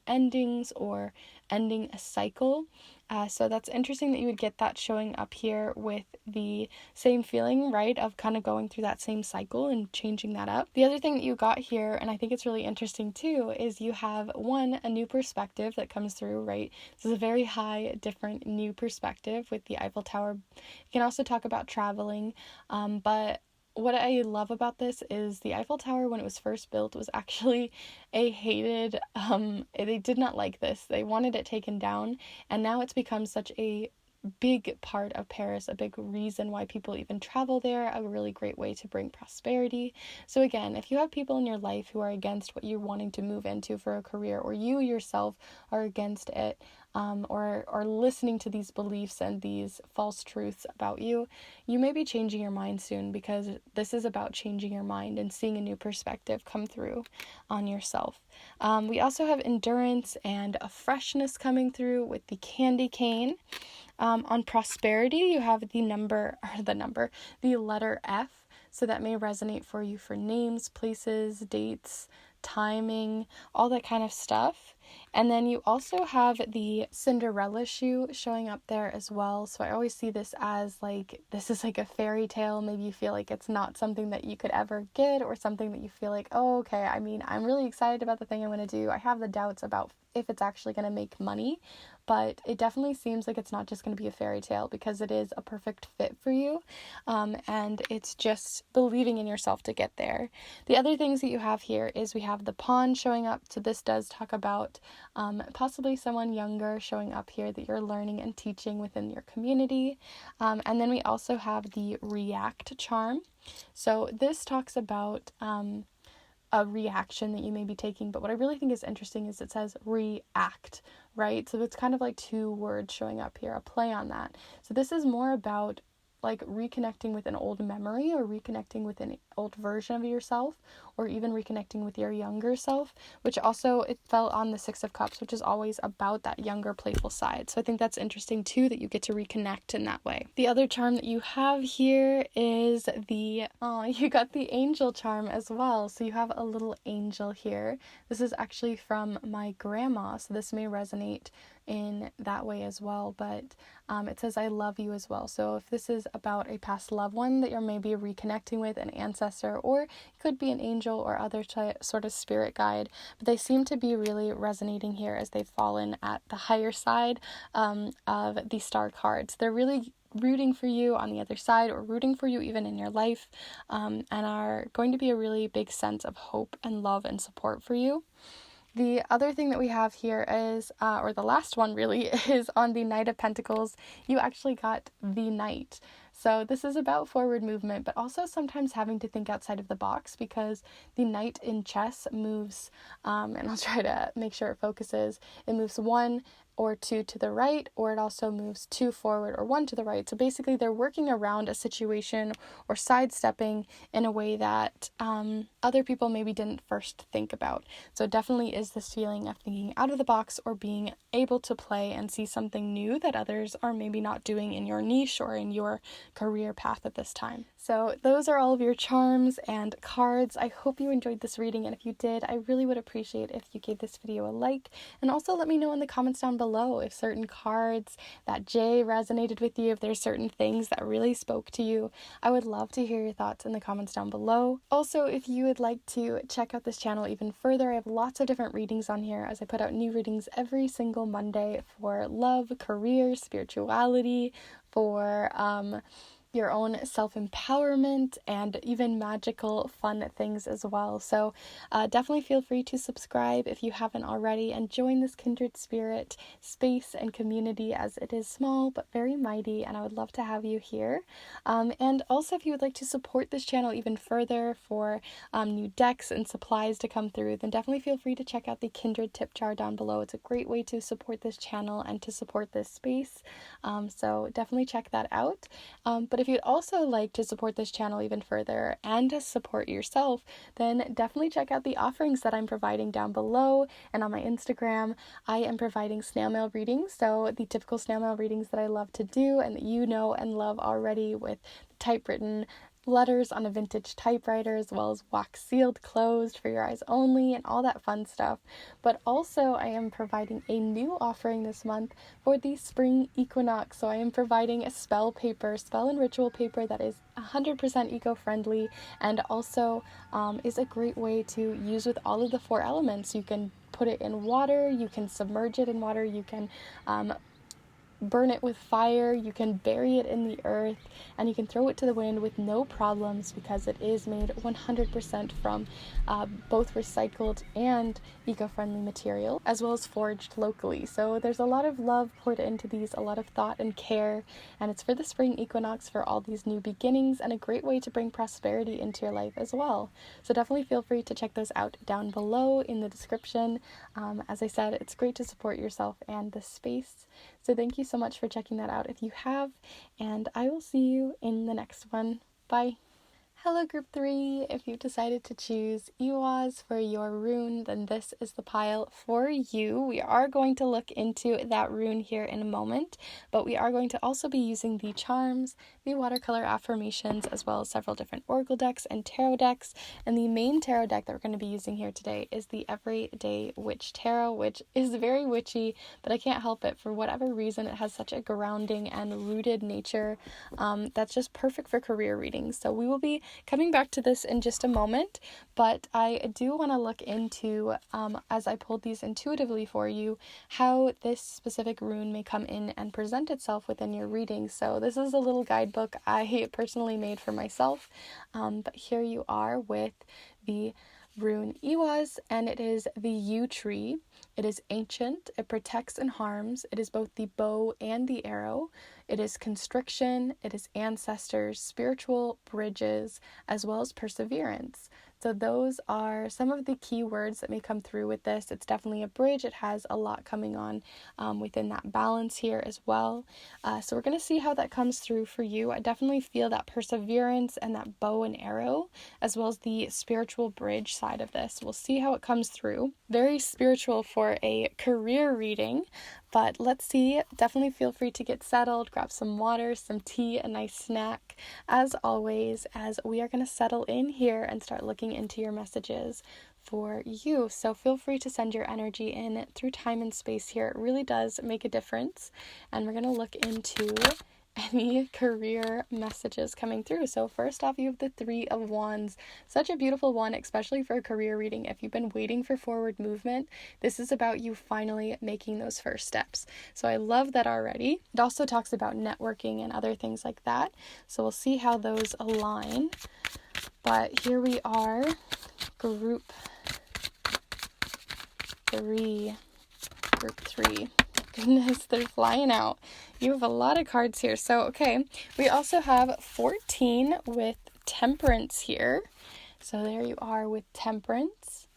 endings or ending a cycle. So that's interesting that you would get that showing up here with the same feeling, right, of kind of going through that same cycle and changing that up. The other thing that you got here, and I think it's really interesting too, is you have a new perspective that comes through, right? This is a very high, different new perspective with the Eiffel Tower. You can also talk about traveling, but what I love about this is the Eiffel Tower, when it was first built, was actually a hated, they did not like this. They wanted it taken down, and now it's become such a big part of Paris, a big reason why people even travel there, a really great way to bring prosperity. So again, if you have people in your life who are against what you're wanting to move into for a career, or you yourself are against it, or listening to these beliefs and these false truths about you, you may be changing your mind soon, because this is about changing your mind and seeing a new perspective come through on yourself. We also have endurance and a freshness coming through with the candy cane. On prosperity, you have the letter F. So that may resonate for you for names, places, dates, timing, all that kind of stuff. And then you also have the Cinderella shoe showing up there as well. So I always see this as like, this is like a fairy tale. Maybe you feel like it's not something that you could ever get, or something that you feel like, oh, okay, I mean, I'm really excited about the thing I'm going to do. I have the doubts about if it's actually going to make money, but it definitely seems like it's not just going to be a fairy tale, because it is a perfect fit for you. And it's just believing in yourself to get there. The other things that you have here is we have the pawn showing up. So this does talk about possibly someone younger showing up here that you're learning and teaching within your community. And then we also have the react charm. So this talks about a reaction that you may be taking, but what I really think is interesting is it says react, right? So it's kind of like two words showing up here, a play on that. So this is more about like reconnecting with an old memory, or reconnecting with an old version of yourself, or even reconnecting with your younger self, which also it fell on the Six of Cups, which is always about that younger playful side. So I think that's interesting too, that you get to reconnect in that way. The other charm that you have here is you got the angel charm as well. So you have a little angel here. This is actually from my grandma, so this may resonate in that way as well, but it says I love you as well. So if this is about a past loved one that you're maybe reconnecting with, an ancestor, or it could be an angel or other sort of spirit guide, but they seem to be really resonating here as they've fallen at the higher side of the star cards. They're really rooting for you on the other side, or rooting for you even in your life, and are going to be a really big sense of hope and love and support for you. The other thing that we have here is, or the last one really, is on the Knight of Pentacles. You actually got the Knight. So this is about forward movement, but also sometimes having to think outside of the box, because the Knight in chess moves, and I'll try to make sure it focuses, it moves 1 or 2 to the right, or it also moves 2 forward or 1 to the right. So basically they're working around a situation or sidestepping in a way that other people maybe didn't first think about. So it definitely is this feeling of thinking out of the box, or being able to play and see something new that others are maybe not doing in your niche or in your career path at this time. So those are all of your charms and cards. I hope you enjoyed this reading, and if you did, I really would appreciate if you gave this video a like, and also let me know in the comments down below below if certain cards that J resonated with you, if there's certain things that really spoke to you. I would love to hear your thoughts in the comments down below. Also, if you would like to check out this channel even further, I have lots of different readings on here as I put out new readings every single Monday for love, career, spirituality, for your own self-empowerment, and even magical fun things as well. So definitely feel free to subscribe if you haven't already, and join this kindred spirit space and community, as it is small but very mighty, and I would love to have you here. And also, if you would like to support this channel even further for new decks and supplies to come through, then definitely feel free to check out the Kindred tip jar down below. It's a great way to support this channel and to support this space, so definitely check that out. But if you'd also like to support this channel even further and to support yourself, then definitely check out the offerings that I'm providing down below and on my Instagram. I am providing snail mail readings, so the typical snail mail readings that I love to do and that you know and love already, with typewritten letters on a vintage typewriter, as well as wax sealed, closed, for your eyes only, and all that fun stuff. But also, I am providing a new offering this month for the spring equinox. So I am providing a spell and ritual paper that is 100% eco-friendly, and also is a great way to use with all of the 4 elements. You can put it in water, you can submerge it in water, you can burn it with fire, you can bury it in the earth, and you can throw it to the wind with no problems, because it is made 100% from both recycled and eco-friendly material, as well as foraged locally. So there's a lot of love poured into these, a lot of thought and care, and it's for the spring equinox, for all these new beginnings, and a great way to bring prosperity into your life as well. So definitely feel free to check those out down below in the description. As I said, it's great to support yourself and the space. So thank you so much for checking that out if you have, and I will see you in the next one. Bye. Hello group 3, if you've decided to choose Eiwaz for your rune, then this is the pile for you. We are going to look into that rune here in a moment, but we are going to also be using the charms, the watercolor affirmations, as well as several different oracle decks and tarot decks. And the main tarot deck that we're going to be using here today is the Everyday Witch Tarot, which is very witchy, but I can't help it. For whatever reason, it has such a grounding and rooted nature that's just perfect for career readings. So we will be coming back to this in just a moment, but I do want to look into, as I pulled these intuitively for you, how this specific rune may come in and present itself within your reading. So this is a little guidebook I personally made for myself, but here you are with the rune Eiwaz, and it is the yew tree. It is ancient, it protects and harms, it is both the bow and the arrow, it is constriction, it is ancestors, spiritual bridges, as well as perseverance. So those are some of the key words that may come through with this. It's definitely a bridge. It has a lot coming on within that balance here as well. So we're going to see how that comes through for you. I definitely feel that perseverance and that bow and arrow, as well as the spiritual bridge side of this. We'll see how it comes through. Very spiritual for a career reading, but let's see. Definitely feel free to get settled, grab some water, some tea, a nice snack, as always, as we are going to settle in here and start looking into your messages for you. So feel free to send your energy in through time and space here. It really does make a difference. And we're going to look into any career messages coming through. So first off, you have the 3 of Wands. Such a beautiful one, especially for a career reading. If you've been waiting for forward movement, this is about you finally making those first steps. So I love that already. It also talks about networking and other things like that. So we'll see how those align. But here we are, group 3. Goodness, they're flying out. You have a lot of cards here. So, okay, we also have 14 with Temperance here. So there you are with Temperance.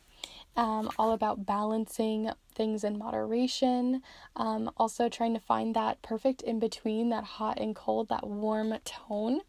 All about balancing things in moderation. Also trying to find that perfect in between, that hot and cold, that warm tone.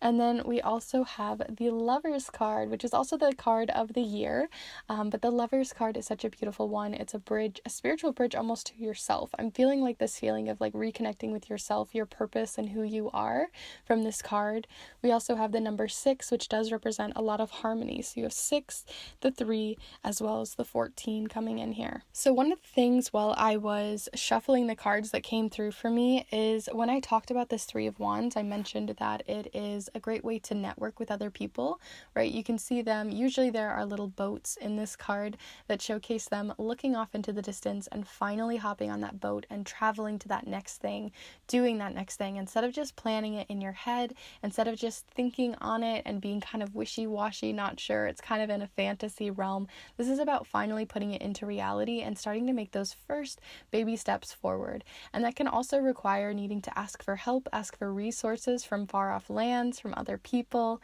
And then we also have the Lovers card, which is also the card of the year. But the Lovers card is such a beautiful one. It's a bridge, a spiritual bridge almost to yourself. I'm feeling like this feeling of like reconnecting with yourself, your purpose, and who you are from this card. We also have the number 6, which does represent a lot of harmony. So you have 6, the 3, as well as the 14 coming in here. So one of the things while I was shuffling the cards that came through for me is when I talked about this 3 of Wands, I mentioned that it is a great way to network with other people, right? You can see them. Usually there are little boats in this card that showcase them looking off into the distance and finally hopping on that boat and traveling to that next thing, doing that next thing, instead of just planning it in your head, instead of just thinking on it and being kind of wishy-washy, not sure. It's kind of in a fantasy realm. This is about finally putting it into reality and starting to make those first baby steps forward. And that can also require needing to ask for help, ask for resources from far off lands, from other people,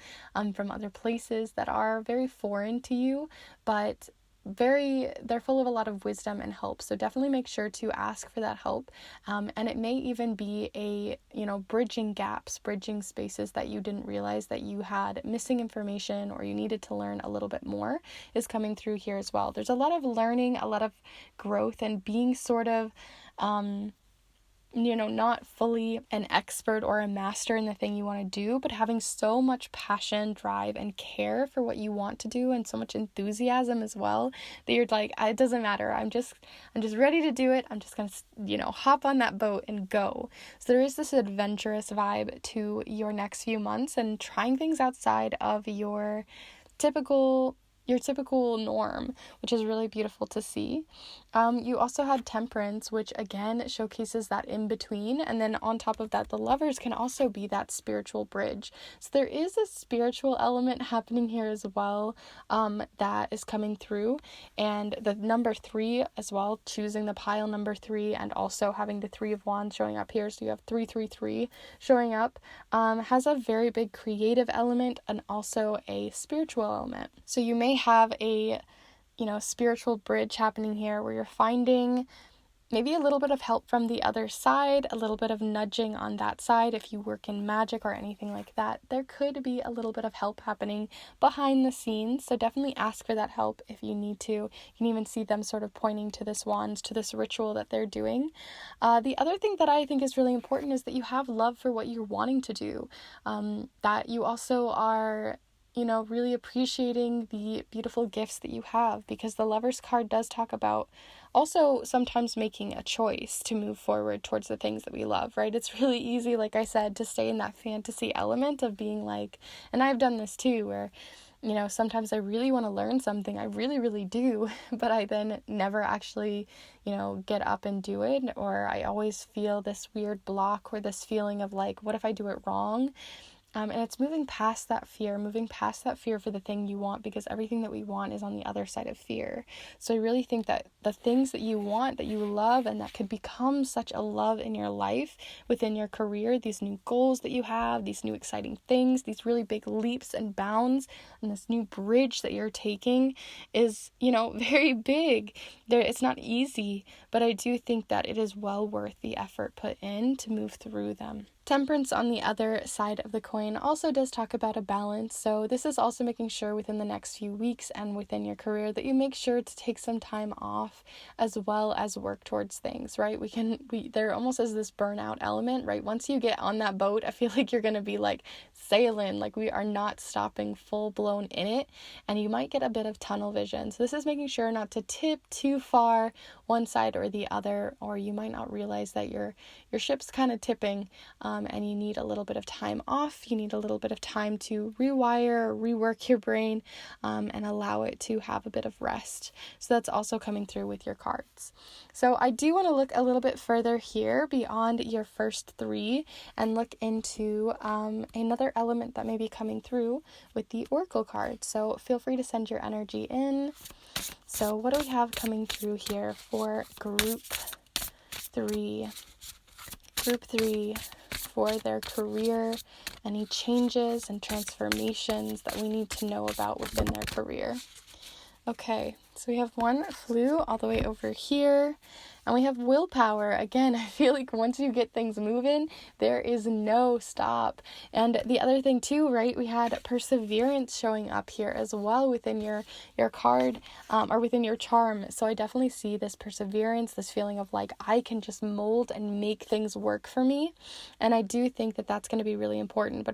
from other places that are very foreign to you, but they're full of a lot of wisdom and help. So definitely make sure to ask for that help. And it may even be bridging gaps, bridging spaces that you didn't realize that you had missing information or you needed to learn a little bit more is coming through here as well. There's a lot of learning, a lot of growth, and being sort of not fully an expert or a master in the thing you want to do, but having so much passion, drive, and care for what you want to do, and so much enthusiasm as well, that you're like, it doesn't matter. I'm just ready to do it. I'm just going to, hop on that boat and go. So there is this adventurous vibe to your next few months and trying things outside of your typical norm, which is really beautiful to see. You also had Temperance, which again showcases that in between, and then on top of that, the Lovers can also be that spiritual bridge. So there is a spiritual element happening here as well, that is coming through, and the number 3 as well, choosing the pile number 3, and also having the 3 of Wands showing up here, so you have 333 showing up, has a very big creative element and also a spiritual element. So you may have a spiritual bridge happening here where you're finding maybe a little bit of help from the other side, a little bit of nudging on that side. If you work in magic or anything like that, there could be a little bit of help happening behind the scenes. So definitely ask for that help if you need to. You can even see them sort of pointing to this wand, to this ritual that they're doing. The other thing that I think is really important is that you have love for what you're wanting to do, that you also are really appreciating the beautiful gifts that you have, because the Lovers card does talk about also sometimes making a choice to move forward towards the things that we love, right? It's really easy, like I said, to stay in that fantasy element of being like, and I've done this too, where sometimes I really want to learn something, I really, really do, but I then never actually, get up and do it, or I always feel this weird block or this feeling of like, what if I do it wrong? And it's moving past that fear for the thing you want, because everything that we want is on the other side of fear. So I really think that the things that you want, that you love, and that could become such a love in your life, within your career, these new goals that you have, these new exciting things, these really big leaps and bounds, and this new bridge that you're taking is, very big. It's not easy, but I do think that it is well worth the effort put in to move through them. Temperance on the other side of the coin also does talk about a balance. So this is also making sure within the next few weeks and within your career that you make sure to take some time off as well as work towards things, right? There almost is this burnout element, right? Once you get on that boat, I feel like you're going to be like sailing, like we are not stopping full blown in it, and you might get a bit of tunnel vision. So this is making sure not to tip too far one side or the other, or you might not realize that your ship's kind of tipping, and you need a little bit of time off. You need a little bit of time to rewire, rework your brain, and allow it to have a bit of rest. So that's also coming through with your cards. So I do want to look a little bit further here beyond your first 3 and look into another element that may be coming through with the Oracle card. So feel free to send your energy in. So what do we have coming through here for group 3? Group 3 for their career, any changes and transformations that we need to know about within their career. Okay, So we have one flew all the way over here. And we have willpower. Again, I feel like once you get things moving, there is no stop. And the other thing too, right, we had perseverance showing up here as well within your card, or within your charm. So I definitely see this perseverance, this feeling of like, I can just mold and make things work for me. And I do think that that's going to be really important,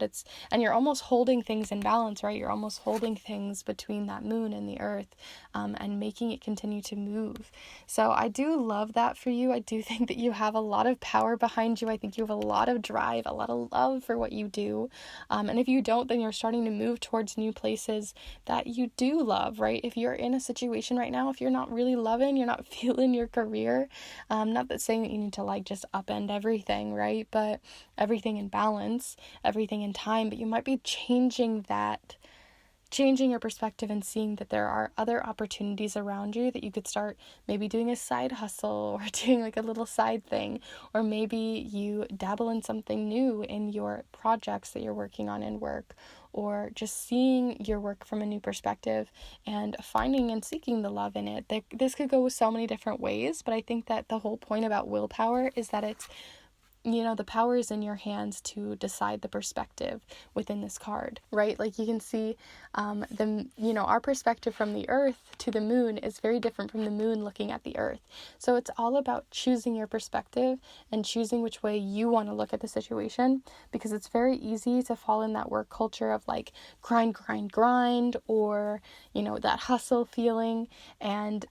and you're almost holding things in balance, right? You're almost holding things between that moon and the earth, and making it continue to move. So I do love that for you. I do think that you have a lot of power behind you. I think you have a lot of drive, a lot of love for what you do. And if you don't, then you're starting to move towards new places that you do love, right? If you're in a situation right now, if you're not really loving, you're not feeling your career, not that saying that you need to like just upend everything, right? But everything in balance, everything in time, but you might be changing your perspective and seeing that there are other opportunities around you that you could start maybe doing a side hustle or doing like a little side thing, or maybe you dabble in something new in your projects that you're working on in work, or just seeing your work from a new perspective and finding and seeking the love in it. This could go so many different ways, but I think that the whole point about willpower is that it's, the power is in your hands to decide the perspective within this card, right? Like you can see our perspective from the earth to the moon is very different from the moon looking at the earth. So it's all about choosing your perspective and choosing which way you want to look at the situation, because it's very easy to fall in that work culture of like grind, or, that hustle feeling, and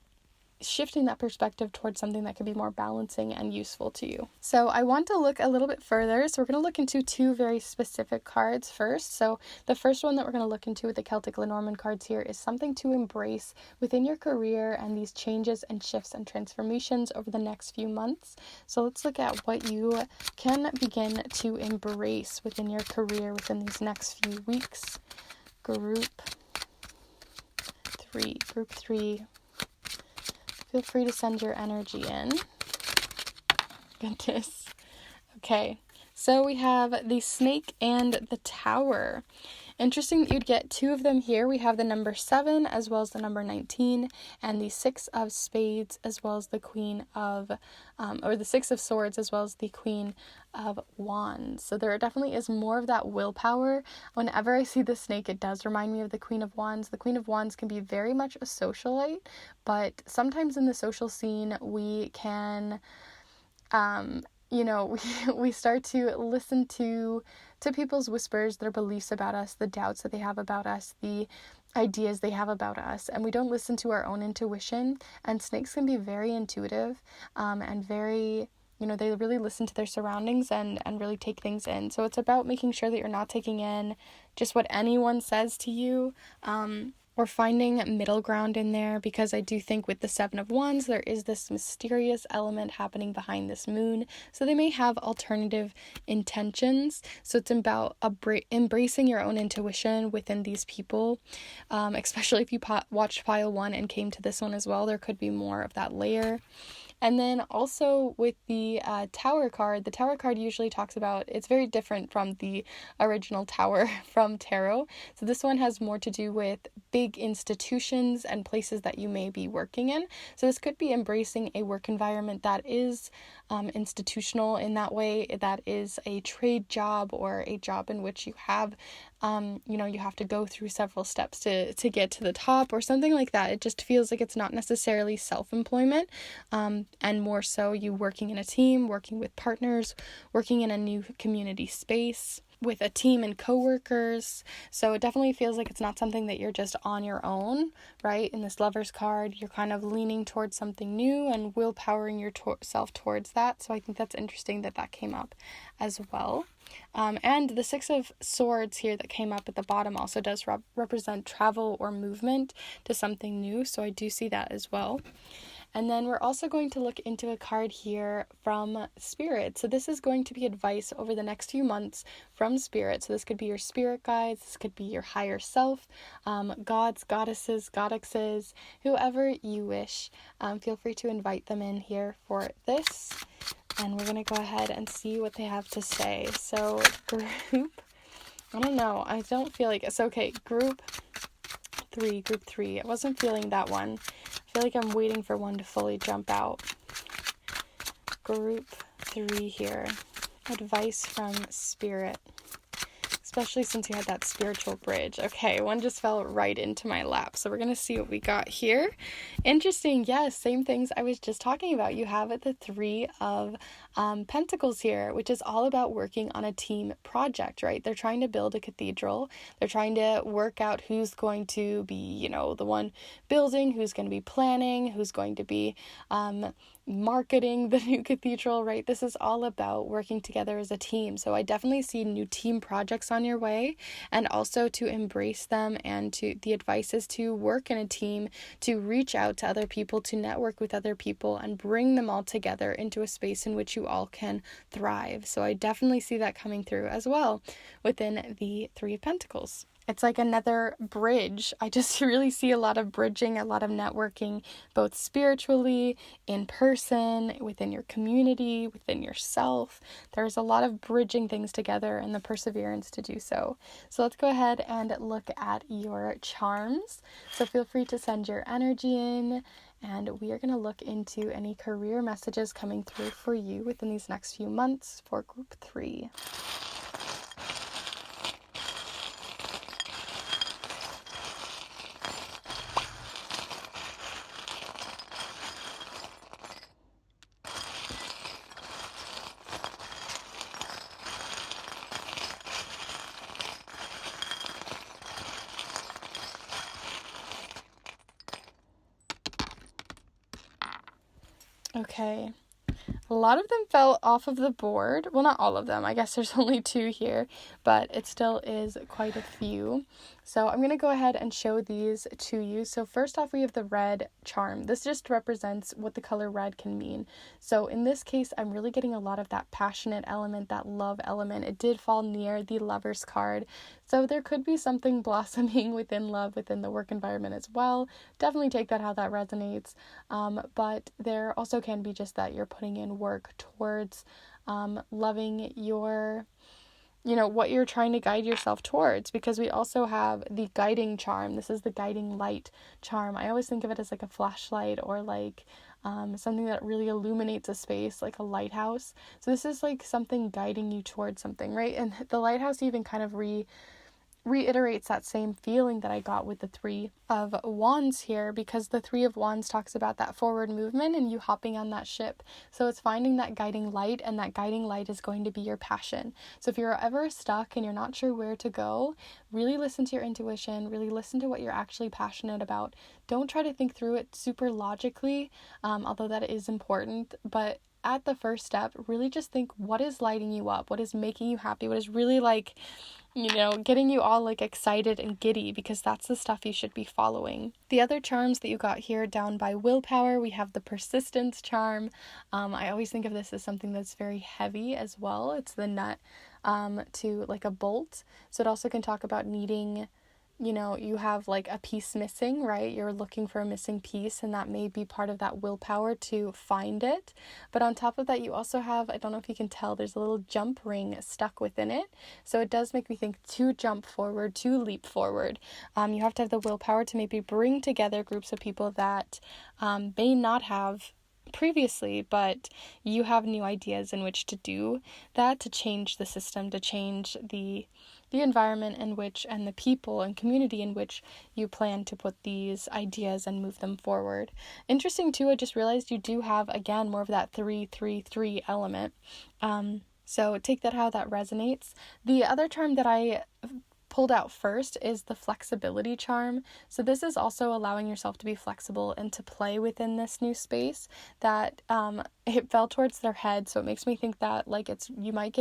shifting that perspective towards something that could be more balancing and useful to you. So I want to look a little bit further. So we're going to look into two very specific cards first. So the first one that we're going to look into with the Celtic Lenormand cards here is something to embrace within your career and these changes and shifts and transformations over the next few months. So let's look at what you can begin to embrace within your career within these next few weeks. Group 3. Feel free to send your energy in. Goodness. Okay, so we have the Snake and the Tower. Interesting that you'd get two of them here. We have the number 7 as well as the number 19, and the 6 of Spades as well as the Queen of, or the 6 of Swords as well as the Queen of Wands. So there definitely is more of that willpower. Whenever I see the snake, it does remind me of the Queen of Wands. The Queen of Wands can be very much a socialite, but sometimes in the social scene we can we start to listen to people's whispers, their beliefs about us, the doubts that they have about us, the ideas they have about us, and we don't listen to our own intuition. And snakes can be very intuitive, and very, they really listen to their surroundings and really take things in. So it's about making sure that you're not taking in just what anyone says to you, or finding middle ground in there, because I do think with the 7 of Wands, there is this mysterious element happening behind this moon. So they may have alternative intentions. So it's about embracing your own intuition within these people, especially if you watched pile 1 and came to this one as well. There could be more of that layer. And then also with the Tower card, the Tower card usually talks about, it's very different from the original Tower from Tarot. So this one has more to do with big institutions and places that you may be working in. So this could be embracing a work environment that is institutional in that way, that is a trade job or a job in which you have you have to go through several steps to get to the top or something like that. It just feels like it's not necessarily self-employment, and more so you working in a team, working with partners, working in a new community space with a team and coworkers. So it definitely feels like it's not something that you're just on your own, right? In this Lover's card, you're kind of leaning towards something new and willpowering yourself towards that. So I think that's interesting that came up as well. And the 6 of Swords here that came up at the bottom also does represent travel or movement to something new. So I do see that as well. And then we're also going to look into a card here from Spirit. So this is going to be advice over the next few months from Spirit. So this could be your spirit guides, this could be your higher self, gods, goddesses, goddesses, whoever you wish. Feel free to invite them in here for this. And we're going to go ahead and see what they have to say. So group, I don't know, I don't feel like it's okay. Group 3. I wasn't feeling that one. I feel like I'm waiting for one to fully jump out. Group 3 here. Advice from Spirit. Especially since you had that spiritual bridge. Okay, one just fell right into my lap. So we're going to see what we got here. Interesting. Yes, same things I was just talking about. You have the 3 of Pentacles here, which is all about working on a team project, right? They're trying to build a cathedral. They're trying to work out who's going to be, the one building, who's going to be planning, who's going to be marketing the new cathedral, right? This is all about working together as a team. So I definitely see new team projects on your way, and also to embrace them, and the advice is to work in a team, to reach out to other people, to network with other people, and bring them all together into a space in which you all can thrive. So I definitely see that coming through as well within the 3 of Pentacles. It's like another bridge. I just really see a lot of bridging, a lot of networking, both spiritually, in person, within your community, within yourself. There's a lot of bridging things together and the perseverance to do so. So let's go ahead and look at your charms. So feel free to send your energy in, and we are going to look into any career messages coming through for you within these next few months for group 3. Okay, a lot of them fell off of the board. Well, not all of them. I guess there's only 2 here, but it still is quite a few. So I'm going to go ahead and show these to you. So first off, we have the red charm. This just represents what the color red can mean. So in this case, I'm really getting a lot of that passionate element, that love element. It did fall near the Lover's card. So there could be something blossoming within love, within the work environment as well. Definitely take that how that resonates. But there also can be just that you're putting in work towards loving your, what you're trying to guide yourself towards, because we also have the guiding charm. This is the guiding light charm. I always think of it as like a flashlight, or like something that really illuminates a space, like a lighthouse. So this is like something guiding you towards something, right? And the lighthouse even kind of reiterates that same feeling that I got with the 3 of Wands here, because the 3 of Wands talks about that forward movement and you hopping on that ship. So it's finding that guiding light, and that guiding light is going to be your passion. So if you're ever stuck and you're not sure where to go, really listen to your intuition, really listen to what you're actually passionate about. Don't try to think through it super logically, although that is important, but at the first step, really just think, what is lighting you up? What is making you happy? What is really getting you all excited and giddy, because that's the stuff you should be following. The other charms that you got here down by willpower, we have the persistence charm. I always think of this as something that's very heavy as well. It's the nut to a bolt. So it also can talk about needing, you have a piece missing, right? You're looking for a missing piece, and that may be part of that willpower to find it. But on top of that, you also have, I don't know if you can tell, there's a little jump ring stuck within it. So it does make me think to jump forward, to leap forward. You have to have the willpower to maybe bring together groups of people that may not have previously, but you have new ideas in which to do that, to change the system, to change the environment in which, and the people and community in which you plan to put these ideas and move them forward. Interesting too, I just realized you do have, again, more of that 3-3-3 element. So take that how that resonates. The other term that I pulled out first is the flexibility charm. So this is also allowing yourself to be flexible and to play within this new space. That it fell towards their head, so it makes me think that you might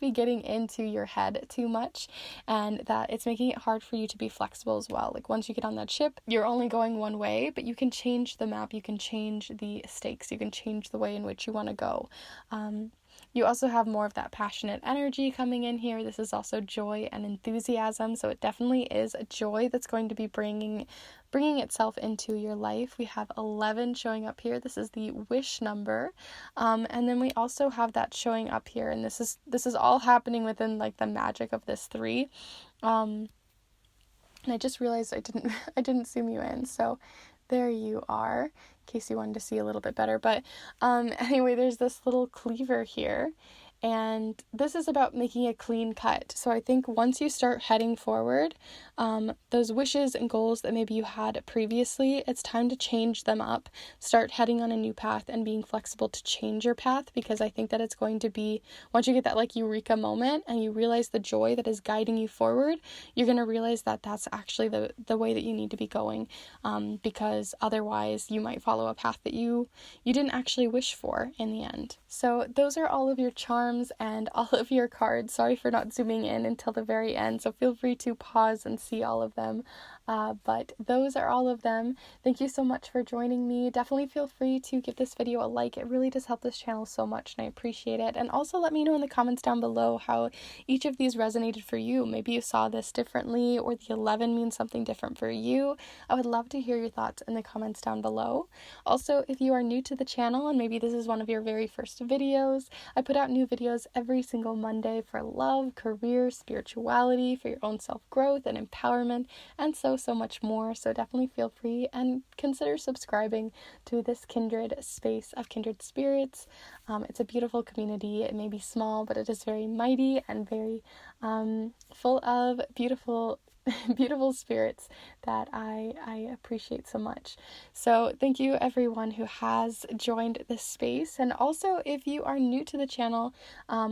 be getting into your head too much, and that it's making it hard for you to be flexible as well. Once you get on that ship, you're only going one way, but you can change the map, you can change the stakes, you can change the way in which you want to go. You also have more of that passionate energy coming in here. This is also joy and enthusiasm, so it definitely is a joy that's going to be bringing itself into your life. We have 11 showing up here. This is the wish number, and then we also have that showing up here, and this is all happening within the magic of this 3. And I just realized I didn't zoom you in. So there you are, in case you wanted to see a little bit better. But anyway, there's this little cleaver here. And this is about making a clean cut. So I think once you start heading forward, those wishes and goals that maybe you had previously, it's time to change them up. Start heading on a new path and being flexible to change your path, because I think that it's going to be, once you get that like eureka moment and you realize the joy that is guiding you forward, you're going to realize that that's actually the way that you need to be going, because otherwise you might follow a path that you didn't actually wish for in the end. So those are all of your charms and all of your cards. Sorry for not zooming in until the very end, so feel free to pause and see all of them. But those are all of them. Thank you so much for joining me. Definitely feel free to give this video a like. It really does help this channel so much, and I appreciate it. And also let me know in the comments down below how each of these resonated for you. Maybe you saw this differently, or the 11 means something different for you. I would love to hear your thoughts in the comments down below. Also, if you are new to the channel and maybe this is one of your very first videos, I put out new videos every single Monday for love, career, spirituality, for your own self-growth and empowerment, and so much more. So definitely feel free and consider subscribing to this Kindred space of kindred spirits. It's a beautiful community. It may be small, but it is very mighty and very full of beautiful spirits that I appreciate so much. So thank you everyone who has joined this space. And also, if you are new to the channel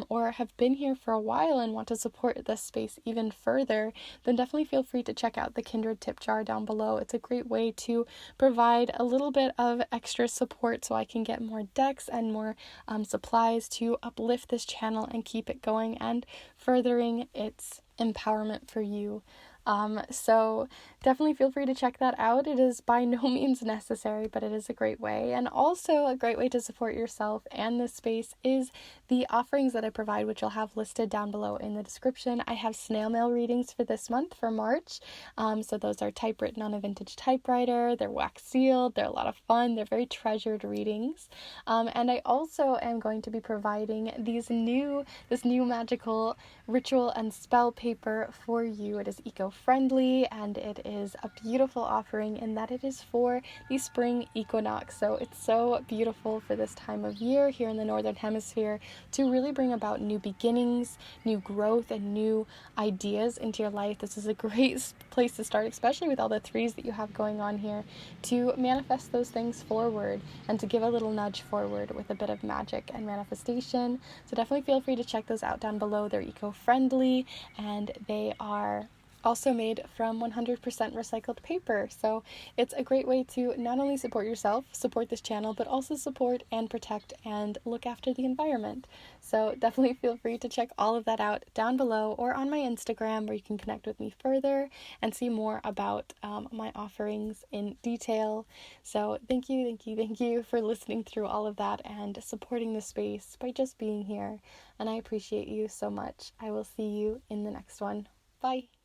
or have been here for a while and want to support this space even further, then definitely feel free to check out the Kindred tip jar down below. It's a great way to provide a little bit of extra support so I can get more decks and more supplies to uplift this channel and keep it going and furthering its empowerment for you. So definitely feel free to check that out. It is by no means necessary, but it is a great way. And also a great way to support yourself and this space is the offerings that I provide, which I'll have listed down below in the description. I have snail mail readings for this month, for March. So those are typewritten on a vintage typewriter. They're wax sealed. They're a lot of fun. They're very treasured readings. And I also am going to be providing this new Magickal ritual and spell paper for you. It is eco-friendly and it is a beautiful offering in that it is for the spring equinox. So it's so beautiful for this time of year here in the Northern Hemisphere to really bring about new beginnings, new growth, and new ideas into your life. This is a great place to start, especially with all the threes that you have going on here, to manifest those things forward and to give a little nudge forward with a bit of magic and manifestation. So definitely feel free to check those out down below. They're eco-friendly and they are also made from 100% recycled paper. So it's a great way to not only support yourself, support this channel, but also support and protect and look after the environment. So definitely feel free to check all of that out down below or on my Instagram, where you can connect with me further and see more about my offerings in detail. So thank you for listening through all of that and supporting the space by just being here. And I appreciate you so much. I will see you in the next one. Bye.